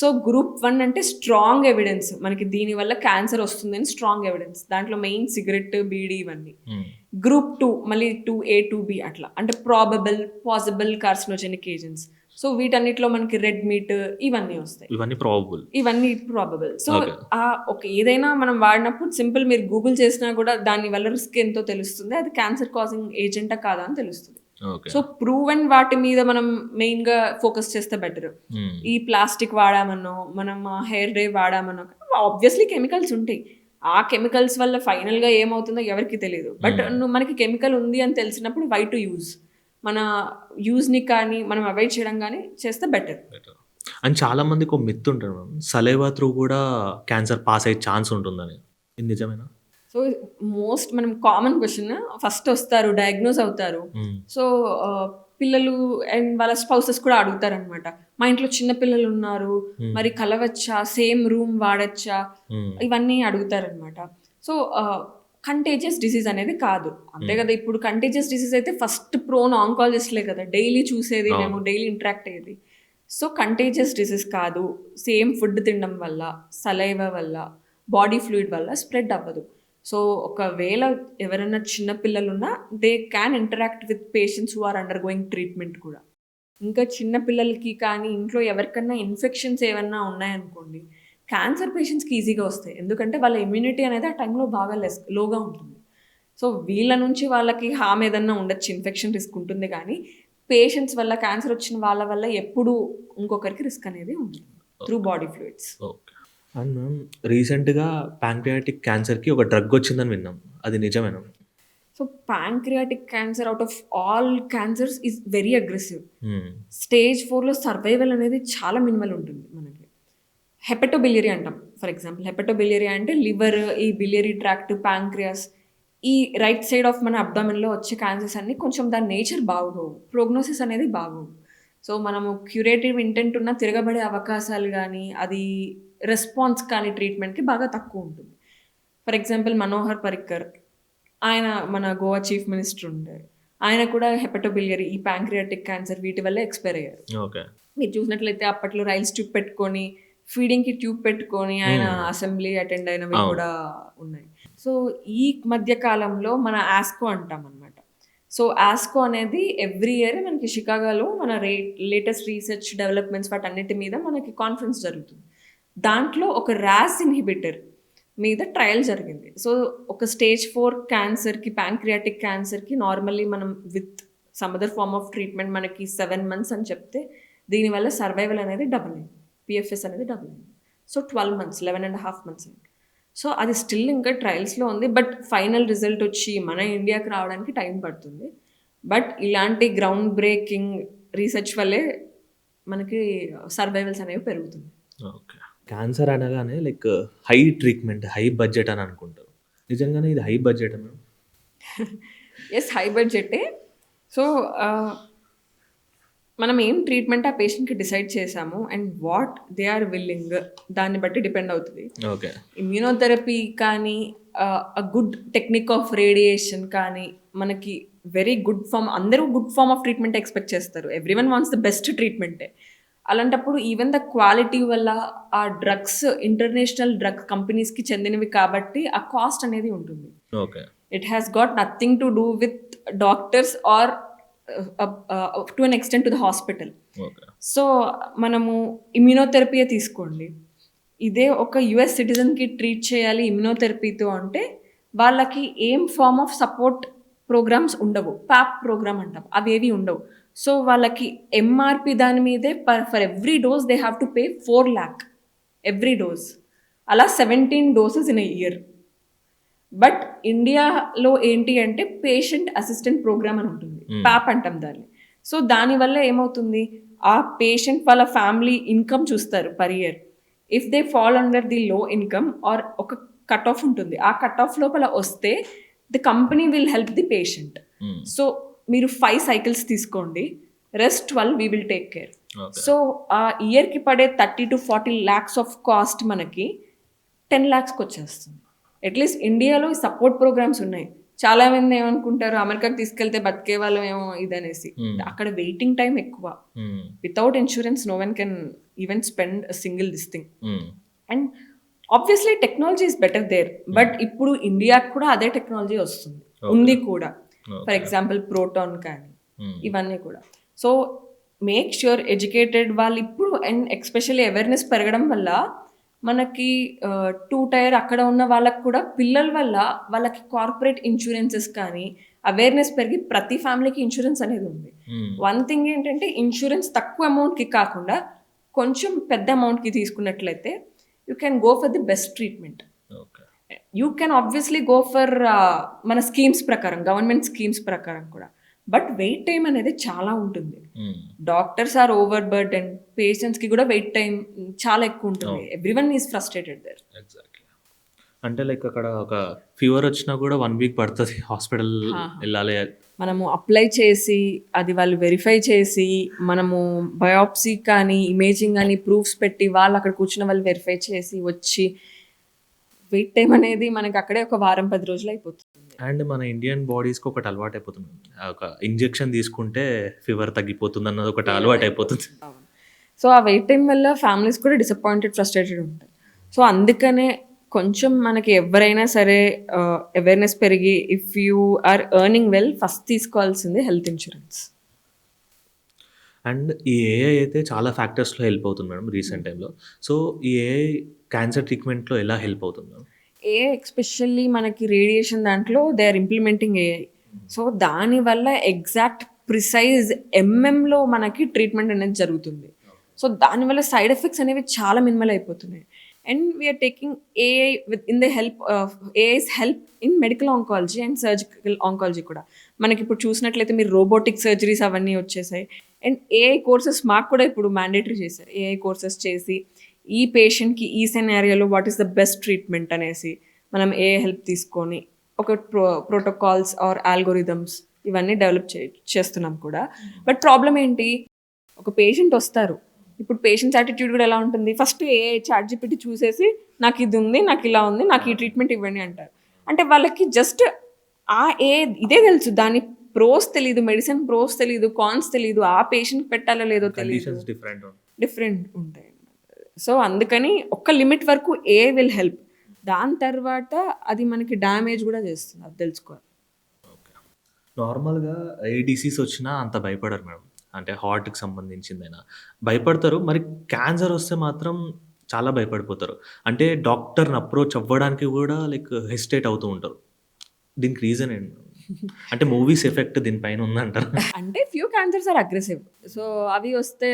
సో గ్రూప్ 1 అంటే స్ట్రాంగ్ ఎవిడెన్స్, మనకి దీనివల్ల క్యాన్సర్ వస్తుందని స్ట్రాంగ్ ఎవిడెన్స్. దాంట్లో మెయిన్ సిగరెట్, బీడీ ఇవన్నీ. గ్రూప్ 2 మళ్ళీ 2A 2B అట్లా, అంటే పాసిబుల్ కార్సినోజెనిక్ ఏజెంట్స్. సో వీటన్నిటిలో మనకి రెడ్ మీట్ ఇవన్నీ వస్తాయి, ఇవన్నీ ప్రాబబుల్. సో ఏదైనా మనం వాడినప్పుడు సింపుల్ మీరు గూగుల్ చేసినా కూడా దాని వల్ల రిస్క్ ఎంతో తెలుస్తుంది, అది క్యాన్సర్ కాజింగ్ ఏజెంటా కాదా అని తెలుస్తుంది. సో ప్రూవెన్ వాటి మీద మనం మెయిన్ గా ఫోకస్ చేస్తే బెటర్. ఈ ప్లాస్టిక్ వాడామన్నో, మనం హెయిర్ డే వాడామన్నో, ఆబ్వియస్లీ కెమికల్స్ ఉంటాయి. ఆ కెమికల్స్ వల్ల ఫైనల్ గా ఏమవుతుందో ఎవరికి తెలియదు. బట్ మనకి కెమికల్ ఉంది అని తెలిసినప్పుడు వై టు యూజ్, మన యూజ్ని కానీ మనం అవాయిడ్ చేయడం కానీ చేస్తే బెటర్. అండ్ చాలా మందికి ఒక మిత్ ఉంటుంది, సలైవా త్రూ కూడా క్యాన్సర్ పాస్ అయ్యే ఛాన్స్ ఉంటుందని. ఇది నిజమేనా? సో మనం కామన్ క్వశ్చన్, ఫస్ట్ వస్తారు, డయాగ్నోస్ అవుతారు. సో పిల్లలు అండ్ వాళ్ళ స్పౌసెస్ కూడా అడుగుతారు అనమాట, మా ఇంట్లో చిన్న పిల్లలు ఉన్నారు, మరి కలవచ్చా, సేమ్ రూమ్ వాడచ్చా, ఇవన్నీ అడుగుతారనమాట. సో కంటేజియస్ డిసీజ్ అనేది కాదు, అంతే కదా. ఇప్పుడు కంటేజియస్ డిసీజ్ అయితే ఫస్ట్ ప్రోన్ ఆంకాలజిస్ట్లే కదా, డైలీ చూసేది, మేము డైలీ ఇంటరాక్ట్ అయ్యేది. సో కంటేజియస్ డిసీజ్ కాదు, సేమ్ ఫుడ్ తినడం వల్ల, సలైవా వల్ల, బాడీ ఫ్లూయిడ్ వల్ల స్ప్రెడ్ అవ్వదు. సో ఒకవేళ ఎవరైనా చిన్న పిల్లలు ఉన్నా they can interact with patients who are undergoing treatment కూడా. ఇంకా చిన్న పిల్లలకి కానీ ఇంట్లో ఎవరికన్నా ఇన్ఫెక్షన్స్ ఏమన్నా ఉన్నాయనుకోండి, క్యాన్సర్ పేషెంట్స్కి ఈజీగా వస్తాయి, ఎందుకంటే వాళ్ళ ఇమ్యూనిటీ అనేది ఆ టైంలో బాగా లోగా ఉంటుంది. సో వీళ్ళ నుంచి వాళ్ళకి హామ్ ఏదన్నా ఉండొచ్చు, ఇన్ఫెక్షన్ రిస్క్ ఉంటుంది, కానీ పేషెంట్స్ వల్ల, క్యాన్సర్ వచ్చిన వాళ్ళ వల్ల ఎప్పుడు ఇంకొకరికి రిస్క్ అనేది ఉంటుంది through body fluids. And ma'am, రీసెంట్గా ప్యాంక్రియాటిక్ క్యాన్సర్కి ఒక డ్రగ్ వచ్చిందని విన్నాం, అది నిజమేనా? So pancreatic cancer out of all cancers is very aggressive. Stage 4లో సర్వైవల్ అనేది చాలా మినిమల్ ఉంటుంది మనకి. హెపటోబిలియరీ అంటాం ఫర్ ఎగ్జాంపుల్. హెపటోబిలియరీ అంటే లివర్, ఈ బిలియరీ ట్రాక్ట్, ప్యాంక్రియాస్, ఈ రైట్ సైడ్ ఆఫ్ మన అబ్డామిన్లో వచ్చే క్యాన్సర్స్ అన్ని కొంచెం దాని నేచర్ బాగోవు, ప్రోగ్నోసిస్ అనేది బాగోవు. సో మనము క్యూరేటివ్ ఇంటెంట్ ఉన్న తిరగబడే అవకాశాలు కానీ, అది రెస్పాన్స్ కానీ ట్రీట్మెంట్కి బాగా తక్కువ ఉంటుంది. ఫర్ ఎగ్జాంపుల్ మనోహర్ పరిక్కర్, ఆయన మన గోవా చీఫ్ మినిస్టర్ ఉండారు, ఆయన కూడా హెపటోబిలియరీ, ఈ ప్యాంక్రియాటిక్ క్యాన్సర్ వీటి వల్ల ఎక్స్పైర్ అయ్యారు. మీరు చూసినట్లయితే అప్పట్లో రైల్స్ ట్యూబ్ పెట్టుకొని, ఫీడింగ్కి ట్యూబ్ పెట్టుకొని ఆయన అసెంబ్లీ అటెండ్ అయినవి కూడా ఉన్నాయి. సో ఈ మధ్య కాలంలో మన ఆస్కో అంటాం అనమాట. సో ఆస్కో అనేది ఎవ్రీ ఇయర్ మనకి షికాగోలో మన లేటెస్ట్ రీసెర్చ్ డెవలప్మెంట్స్ వాటన్నిటి మీద మనకి కాన్ఫరెన్స్ జరుగుతుంది. దాంట్లో ఒక ర్యాస్ ఇన్హిబిటర్ మీద ట్రయల్ జరిగింది. సో, ఒక స్టేజ్ 4 క్యాన్సర్‌కి, ప్యాంక్రియాటిక్ క్యాన్సర్‌కి నార్మల్లీ మనం with some other form of treatment మనకి 7 మంత్స్ అని చెప్తే, దీనివల్ల సర్వైవల్ అనేది డబుల్ అయింది. పీఎఫ్ఎస్ అనేది డబుల్ అయింది. సో, 12 మంత్స్, 11.5 మంత్స్ అయింది. సో, అది స్టిల్ ఇంకా ట్రయల్స్‌లో ఉంది. బట్ ఫైనల్ రిజల్ట్ వచ్చి మన ఇండియాకి రావడానికి టైం పడుతుంది. బట్ ఇలాంటి గ్రౌండ్ బ్రేకింగ్ రీసెర్చ్ వల్లే మనకి సర్వైవల్స్ అనేవి పెరుగుతుంది. ఓకే. క్యాన్సర్ అనగానే like high treatment, high budget అని అనుకుంటారు. నిజంగానే ఇది హై బడ్జెటా మేడం? ఎస్, హై బడ్జెటే. సో, మనం ఏం ట్రీట్మెంట్ ఆ పేషెంట్‌కి డిసైడ్ చేసాము and what they are willing దాన్ని బట్టి డిపెండ్ అవుతది. ఓకే. ఇమ్యూనోథెరపీ కానీ, గుడ్ టెక్నిక్ ఆఫ్ రేడియేషన్ కానీ, మనకి వెరీ గుడ్ ఫార్మ్, అందరూ good form of treatment expect చేస్తారు. ఎవ్రీవన్ వాంట్స్ ద బెస్ట్ ట్రీట్మెంటే. అలాంటప్పుడు ఈవెన్ ద క్వాలిటీ వల్ల ఆ డ్రగ్స్ ఇంటర్నేషనల్ డ్రగ్ కంపెనీస్‌కి చెందినవి కాబట్టి ఆ కాస్ట్ అనేది ఉంటుంది. Okay. It has got nothing to do with doctors or to an extent to the hospital. Okay. So, మనము ఇమ్యూనోథెరపీయే తీసుకోండి. ఇదే ఒక యూఎస్ సిటిజన్‌కి ట్రీట్ చేయాలి ఇమ్యూనోథెరపీతో అంటే, వాళ్ళకి ఏం ఫార్మ్ ఆఫ్ సపోర్ట్ ప్రోగ్రామ్స్ ఉండవు. పాప్ ప్రోగ్రామ్ అంటాం. అవేవి ఉండవు. సో, వాళ్ళకి ఎంఆర్‌పీ దాని మీదే for every dose they have to pay 4 lakh every dose. అలా 17 doses in a year. But ఇండియాలో ఏంటి అంటే పేషెంట్ అసిస్టెంట్ ప్రోగ్రామ్ అని ఉంటుంది. పాప్ అంటాం దాన్ని. సో, దానివల్ల ఏమవుతుంది, ఆ పేషెంట్ వాళ్ళ ఫ్యామిలీ ఇన్కమ్ చూస్తారు per year. If they fall under the లో ఇన్కమ్ ఆర్ ఒక కట్ ఆఫ్ ఉంటుంది. ఆ కట్ ఆఫ్ లోపల వస్తే the company will help the patient. So, మీరు 5 సైకిల్స్ తీసుకోండి, rest 12 we will take care. So, ఆ ఇయర్కి పడే 30 to 40 lakhs ఆఫ్ కాస్ట్ మనకి 10 lakhsకి వచ్చేస్తుంది. అట్లీస్ట్ ఇండియాలో సపోర్ట్ ప్రోగ్రామ్స్ ఉన్నాయి. చాలా మంది ఏమనుకుంటారు, అమెరికాకి తీసుకెళ్తే బతికే వాళ్ళం ఏమో ఇదనేసి. అక్కడ వెయిటింగ్ టైం ఎక్కువ. Without insurance no one can even spend single this thing. And obviously technology is better there. But ఇప్పుడు ఇండియాకి కూడా అదే టెక్నాలజీ వస్తుంది, ఉంది కూడా. ఫర్ ఎగ్జాంపుల్ ప్రోటాన్ కానీ ఇవన్నీ కూడా. సో, మేక్ ష్యూర్ ఎడ్యుకేటెడ్ వాళ్ళు ఇప్పుడు, అండ్ ఎక్స్పెషల్లీ అవేర్నెస్ పెరగడం వల్ల మనకి 2 టైర్ అక్కడ ఉన్న వాళ్ళకి కూడా పిల్లల వల్ల వాళ్ళకి కార్పొరేట్ ఇన్సూరెన్సెస్ కానీ అవేర్నెస్ పెరిగి ప్రతి ఫ్యామిలీకి ఇన్సూరెన్స్ అనేది ఉంది. వన్ థింగ్ ఏంటంటే, ఇన్సూరెన్స్ తక్కువ అమౌంట్కి కాకుండా కొంచెం పెద్ద అమౌంట్కి తీసుకున్నట్లయితే you can go for the best treatment. You can obviously go for మన స్కీమ్స్ ప్రకారం, గవర్నమెంట్ స్కీమ్స్ ప్రకారం కూడా. బట్ వెయిట్ టైం అనేది చాలా ఉంటుంది. డాక్టర్స్ ఆర్ ఓవర్ బర్డెన్, పేషెంట్స్కి కూడా వెయిట్ టైం చాలా ఎక్కువ ఉంటుంది. Everyone is frustrated there. Exactly. అంటే లైక్ అక్కడ ఒక ఫీవర్ వచ్చినా కూడా 1 week పడుతుంది హాస్పిటల్ వెళ్ళాలి. మనము అప్లై చేసి అది వాళ్ళు వెరిఫై చేసి, మనము బయాప్సీ కానీ ఇమేజింగ్ కానీ ప్రూఫ్స్ పెట్టి వాళ్ళు అక్కడ కూర్చున్న వాళ్ళు వెరిఫై చేసి వచ్చి, వెయిట్ టైం అనేది మనకి అక్కడే ఒక వారం 10 రోజులు అయిపోతుంది. అండ్ మన ఇండియన్ బాడీస్కి ఒకటి అలవాటు అయిపోతుంది, ఒక ఇంజెక్షన్ తీసుకుంటే ఫీవర్ తగ్గిపోతుంది అన్నది ఒకటి అలవాటు అయిపోతుంది. సో, ఆ వెయిట్ టైం వల్ల ఫ్యామిలీస్ కూడా డిసప్పాయింటెడ్, ఫ్రస్ట్రేటెడ్ ఉంటాయి. సో, అందుకనే కొంచెం మనకి ఎవరైనా సరే అవేర్నెస్ పెరిగి, if you are earning well, first తీసుకోవాల్సింది హెల్త్ ఇన్సూరెన్స్. అండ్ ఈ ఏఐ అయితే చాలా ఫ్యాక్టర్స్లో హెల్ప్ అవుతుంది మేడం రీసెంట్ టైంలో. సో, ఈ ఏఐ క్యాన్సర్ ట్రీట్మెంట్లో ఎలా హెల్ప్ అవుతుంది మేడం? ఏఐ ఎక్స్పెషల్లీ మనకి రేడియేషన్ దాంట్లో they are implementing AI. So, దానివల్ల ఎగ్జాక్ట్ ప్రిసైజ్ ఎంఎంలో మనకి ట్రీట్మెంట్ అనేది జరుగుతుంది. సో, దానివల్ల సైడ్ ఎఫెక్ట్స్ అనేవి చాలా మినిమల్ అయిపోతున్నాయి. And we're taking AI with in the help AI's help in medical oncology and surgical oncology కూడా. మనకి ఇప్పుడు చూసినట్లయితే మీరు రోబోటిక్ సర్జరీస్ అవన్నీ వచ్చేసాయి. అండ్ ఏఐ కోర్సెస్ మాకు కూడా ఇప్పుడు మ్యాండేటరీ చేశారు. ఏఐ కోర్సెస్ చేసి ఈ పేషెంట్కి ఈ సెనారియోలో what is the best treatment అనేసి మనం ఏఐ హెల్ప్ తీసుకొని ఒక ప్రోటోకాల్స్ ఆర్ ఆల్గోరిథమ్స్ ఇవన్నీ డెవలప్ చేస్తున్నాం కూడా. బట్ ప్రాబ్లం ఏంటి, ఒక పేషెంట్ వస్తారు, ఇప్పుడు పేషెంట్స్ యాటిట్యూడ్ కూడా ఎలా ఉంటుంది, ఫస్ట్ ఏఐ చాట్‌జిపిటి చూసేసి నాకు ఇది ఉంది, నాకు ఇలా ఉంది, నాకు ఈ ట్రీట్మెంట్ ఇవ్వండి అంటారు. అంటే వాళ్ళకి జస్ట్ ఇదే తెలుసు, దాని ప్రోస్ తెలీదు, మెడిసిన్ ప్రోస్ తెలీదు, కాన్స్ తెలీదు, ఆ పేషెంట్ పెట్టాలో లేదో తెలియదు, డిఫరెంట్ ఉంటాయి. సో, అందుకని ఒక్క లిమిట్ వరకు ఏఐ విల్ హెల్ప్. దాని తర్వాత అది మనకి డ్యామేజ్ కూడా చేస్తుంది, అది తెలుసుకోవాలి. నార్మల్గా ఏ డిసీజ్ వచ్చినా అంత భయపడరు మేడం, అంటే హార్ట్కి సంబంధించిందైనా భయపడతారు. మరి క్యాన్సర్ వస్తే మాత్రం చాలా భయపడిపోతారు. అంటే డాక్టర్‌ని అప్రోచ్ అవ్వడానికి గూడా లైక్ హెసిటేట్ అవుతూ ఉంటారు. దీనికి రీజన్ ఏంటి? అంటే మూవీస్ ఎఫెక్ట్ దీని పైన ఉందంటారా? అంటే few cancers are aggressive. So అవి వస్తే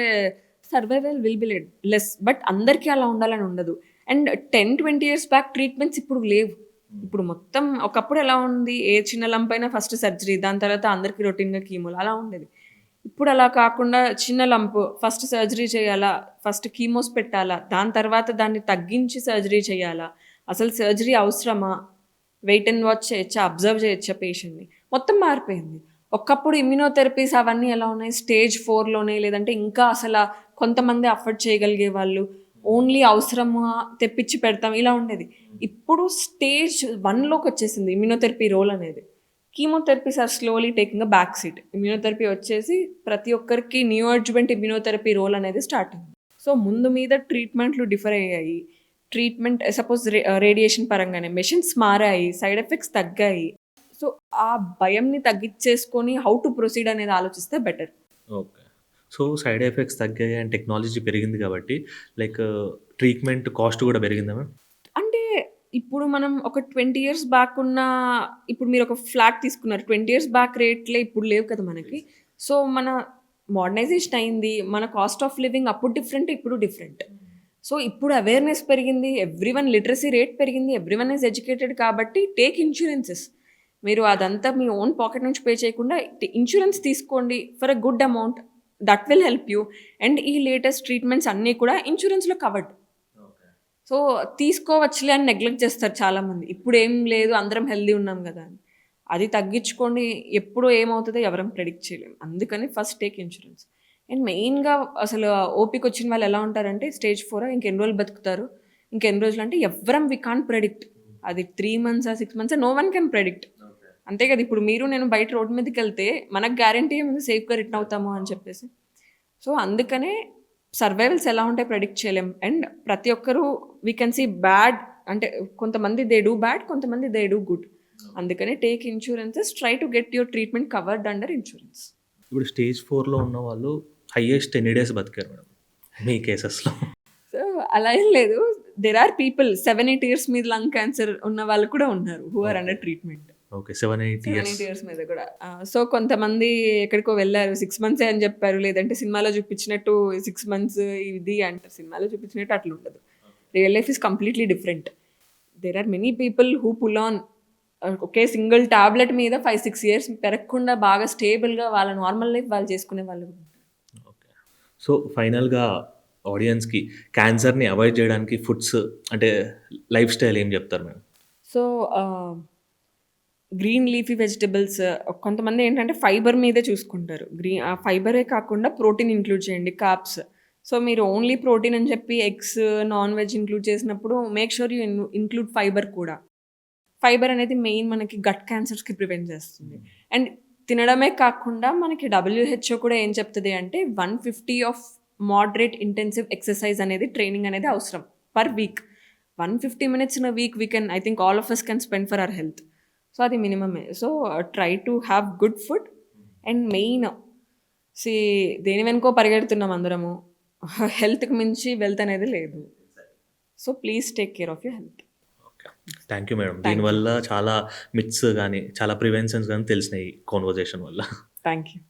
survival will be less. But అందరికీ అలా ఉండాలని ఉండదు. అండ్ 10-20 ఇయర్స్ బ్యాక్ ట్రీట్మెంట్స్ ఇప్పుడు లేవు. ఇప్పుడు మొత్తం ఒకప్పుడు ఎలా ఉంది, ఏ చిన్న లంప్ అయినా ఫస్ట్ సర్జరీ, దాని తర్వాత అందరికీ రొటీన్‌గా కీమోలు అలా ఉండేది. ఇప్పుడు అలా కాకుండా చిన్న లంప్ ఫస్ట్ సర్జరీ చేయాలా, ఫస్ట్ కీమోస్ పెట్టాలా, దాని తర్వాత దాన్ని తగ్గించి సర్జరీ చేయాలా, అసలు సర్జరీ అవసరమా, వెయిట్ అండ్ వాచ్ చేయొచ్చా, అబ్జర్వ్ చేయొచ్చా పేషెంట్‌ని, మొత్తం మారిపోయింది. ఒకప్పుడు ఇమ్యునోథెరపీస్ అవన్నీ ఎలా ఉన్నాయి, స్టేజ్ 4లోనే, లేదంటే ఇంకా అసలు కొంతమంది అఫోర్డ్ చేయగలిగే వాళ్ళు ఓన్లీ అవసరమా తెప్పించి పెడతాం ఇలా ఉండేది. ఇప్పుడు స్టేజ్ 1లోకి వచ్చేసింది ఇమ్యునోథెరపీ రోల్ అనేది. Chemotherapies are slowly taking a back seat. Immunotherapy వచ్చేసి ప్రతి ఒక్కరికి న్యూ అడ్జువెంట్ ఇమ్యునోథెరపీ రోల్ అనేది స్టార్ట్ అయింది. సో ముందు మీద ట్రీట్మెంట్లు డిఫర్ అయ్యాయి. ట్రీట్మెంట్ సపోజ్ రేడియేషన్ పరంగానే మెషిన్స్ మారాయి, సైడ్ ఎఫెక్ట్స్ తగ్గాయి. సో ఆ భయంని తగ్గించేసుకొని హౌ టు ప్రొసీడ్ అనేది ఆలోచిస్తే better. Okay. So, side effects తగ్గాయి అండ్ టెక్నాలజీ పెరిగింది కాబట్టి లైక్ ట్రీట్మెంట్ కాస్ట్ గూడా పెరిగిందా మ్యామ్? అంటే ఇప్పుడు మనం ఒక 20 ఇయర్స్ బ్యాక్ ఉన్న, ఇప్పుడు మీరు ఒక ఫ్లాట్ తీసుకున్నారు, 20 ఇయర్స్ బ్యాక్ రేట్లే ఇప్పుడు లేవు కదా మనకి. సో మన మోడర్నైజేషన్ అయింది, మన కాస్ట్ ఆఫ్ లివింగ్ అప్పుడు డిఫరెంట్, ఇప్పుడు డిఫరెంట్. సో ఇప్పుడు అవేర్నెస్ పెరిగింది, ఎవ్రీవన్ లిటరసీ రేట్ పెరిగింది, ఎవ్రీవన్ ఈజ్ ఎడ్యుకేటెడ్. కాబట్టి టేక్ ఇన్సూరెన్సెస్. మీరు అదంతా మీ ఓన్ పాకెట్ నుంచి పే చేయకుండా ఇన్సూరెన్స్ తీసుకోండి for a good amount. That will help you. And ఈ లేటెస్ట్ ట్రీట్మెంట్స్ అన్నీ కూడా ఇన్సూరెన్స్లో కవర్డ్. సో తీసుకోవచ్చులే అని నెగ్లెక్ట్ చేస్తారు చాలామంది. ఇప్పుడు ఏం లేదు, అందరం హెల్దీ ఉన్నాం కదా అని. అది తగ్గించుకోండి. ఎప్పుడు ఏమవుతుందో ఎవరం ప్రెడిక్ట్ చేయలేము. అందుకని ఫస్ట్ టేక్ ఇన్సూరెన్స్. అండ్ మెయిన్గా అసలు ఓపిక వచ్చిన వాళ్ళు ఎలా ఉంటారంటే స్టేజ్ 4 ఇంకెన్ని రోజులు బతుకుతారు, ఇంకెన్ని రోజులు అంటే ఎవ్వరం వి కాంట్ ప్రెడిక్ట్. అది 3 మంత్సా 6 మంత్సా నో వన్ కెన్ ప్రెడిక్ట్. అంతే కదా. ఇప్పుడు మీరు నేను బయట రోడ్డు మీదకి వెళ్తే మనకు గ్యారంటీ ఏముంది సేఫ్గా రిటర్న్ అవుతాము అని చెప్పేసి. సో అందుకనే సర్వైవల్స్ ఎలా ఉంటాయి ప్రెడిక్ట్ చేయలేం. అండ్ ప్రతి ఒక్కరూ వీ కెన్ సీ బ్యాడ్, అంటే కొంతమంది దే డూ బ్యాడ్, కొంతమంది దే డూ గుడ్. అందుకని take insurances, try to get your treatment covered under insurance. ఇప్పుడు స్టేజ్ 4లో ఉన్న వాళ్ళు హైయెస్ట్ ఎన్ని డేస్ బతికారు మేడం మీ కేసెస్‌లో? సో అలా ఏం లేదు. దెర్ ఆర్ పీపుల్ 7-8 ఇయర్స్ మీద లంగ్ క్యాన్సర్ ఉన్న వాళ్ళు కూడా ఉన్నారు who are under treatment. Okay. 7-8 years. 7-8 years మీద కూడా. సో కొంతమంది ఎక్కడికో వెళ్ళారు, 6 మంత్సే అని చెప్పారు, లేదంటే సినిమాలో చూపించినట్టు 6 మంత్స్ ఇది అంటారు. సినిమాలో చూపించినట్టు అట్లా ఉండదు. Real life is completely different. There are many people who pull on ఒకే సింగిల్ టాబ్లెట్ మీద 5-6 ఇయర్స్ పెరగకుండా బాగా స్టేబుల్గా వాళ్ళ నార్మల్ లైఫ్ వాళ్ళు చేసుకునే వాళ్ళు. ఓకే. సో ఫైనల్‌గా ఆడియన్స్‌కి క్యాన్సర్‌ని అవాయిడ్ చేయడానికి ఫుడ్స్ అంటే లైఫ్ స్టైల్ ఏం చెప్తారు madam? So green leafy vegetables, కొంతమంది ఏంటంటే ఫైబర్ మీదే చూసుకుంటారు. ఆ ఫైబరే కాకుండా ప్రోటీన్ ఇంక్లూడ్ చేయండి, కార్బ్స్. సో మీరు ఓన్లీ ప్రోటీన్ అని చెప్పి ఎగ్స్, నాన్ వెజ్ ఇంక్లూడ్ చేసినప్పుడు make sure you include fibre కూడా. ఫైబర్ అనేది మెయిన్ మనకి గట్ క్యాన్సర్స్కి ప్రివెంట్ చేస్తుంది. అండ్ తినడమే కాకుండా మనకి WHO కూడా ఏం చెప్తుంది అంటే 150 ఆఫ్ మోడరేట్ ఇంటెన్సివ్ ఎక్సర్సైజ్ అనేది, ట్రైనింగ్ అనేది అవసరం per week. 150 minutes in a week we can, I think all of us can spend for our health. So అది మినిమమే. So try to have good food. And main దేని వెనుకో పరిగెడుతున్నాం అందరము, హెల్త్కి మించి వెల్త్ అనేది లేదు. So please take care of your health. Okay. Thank you madam. దీనివల్ల చాలా మిత్స్ గానీ, చాలా ప్రివెన్షన్స్ గానీ తెలిసినాయి ఈ కాన్వర్జేషన్ వల్ల. Thank you.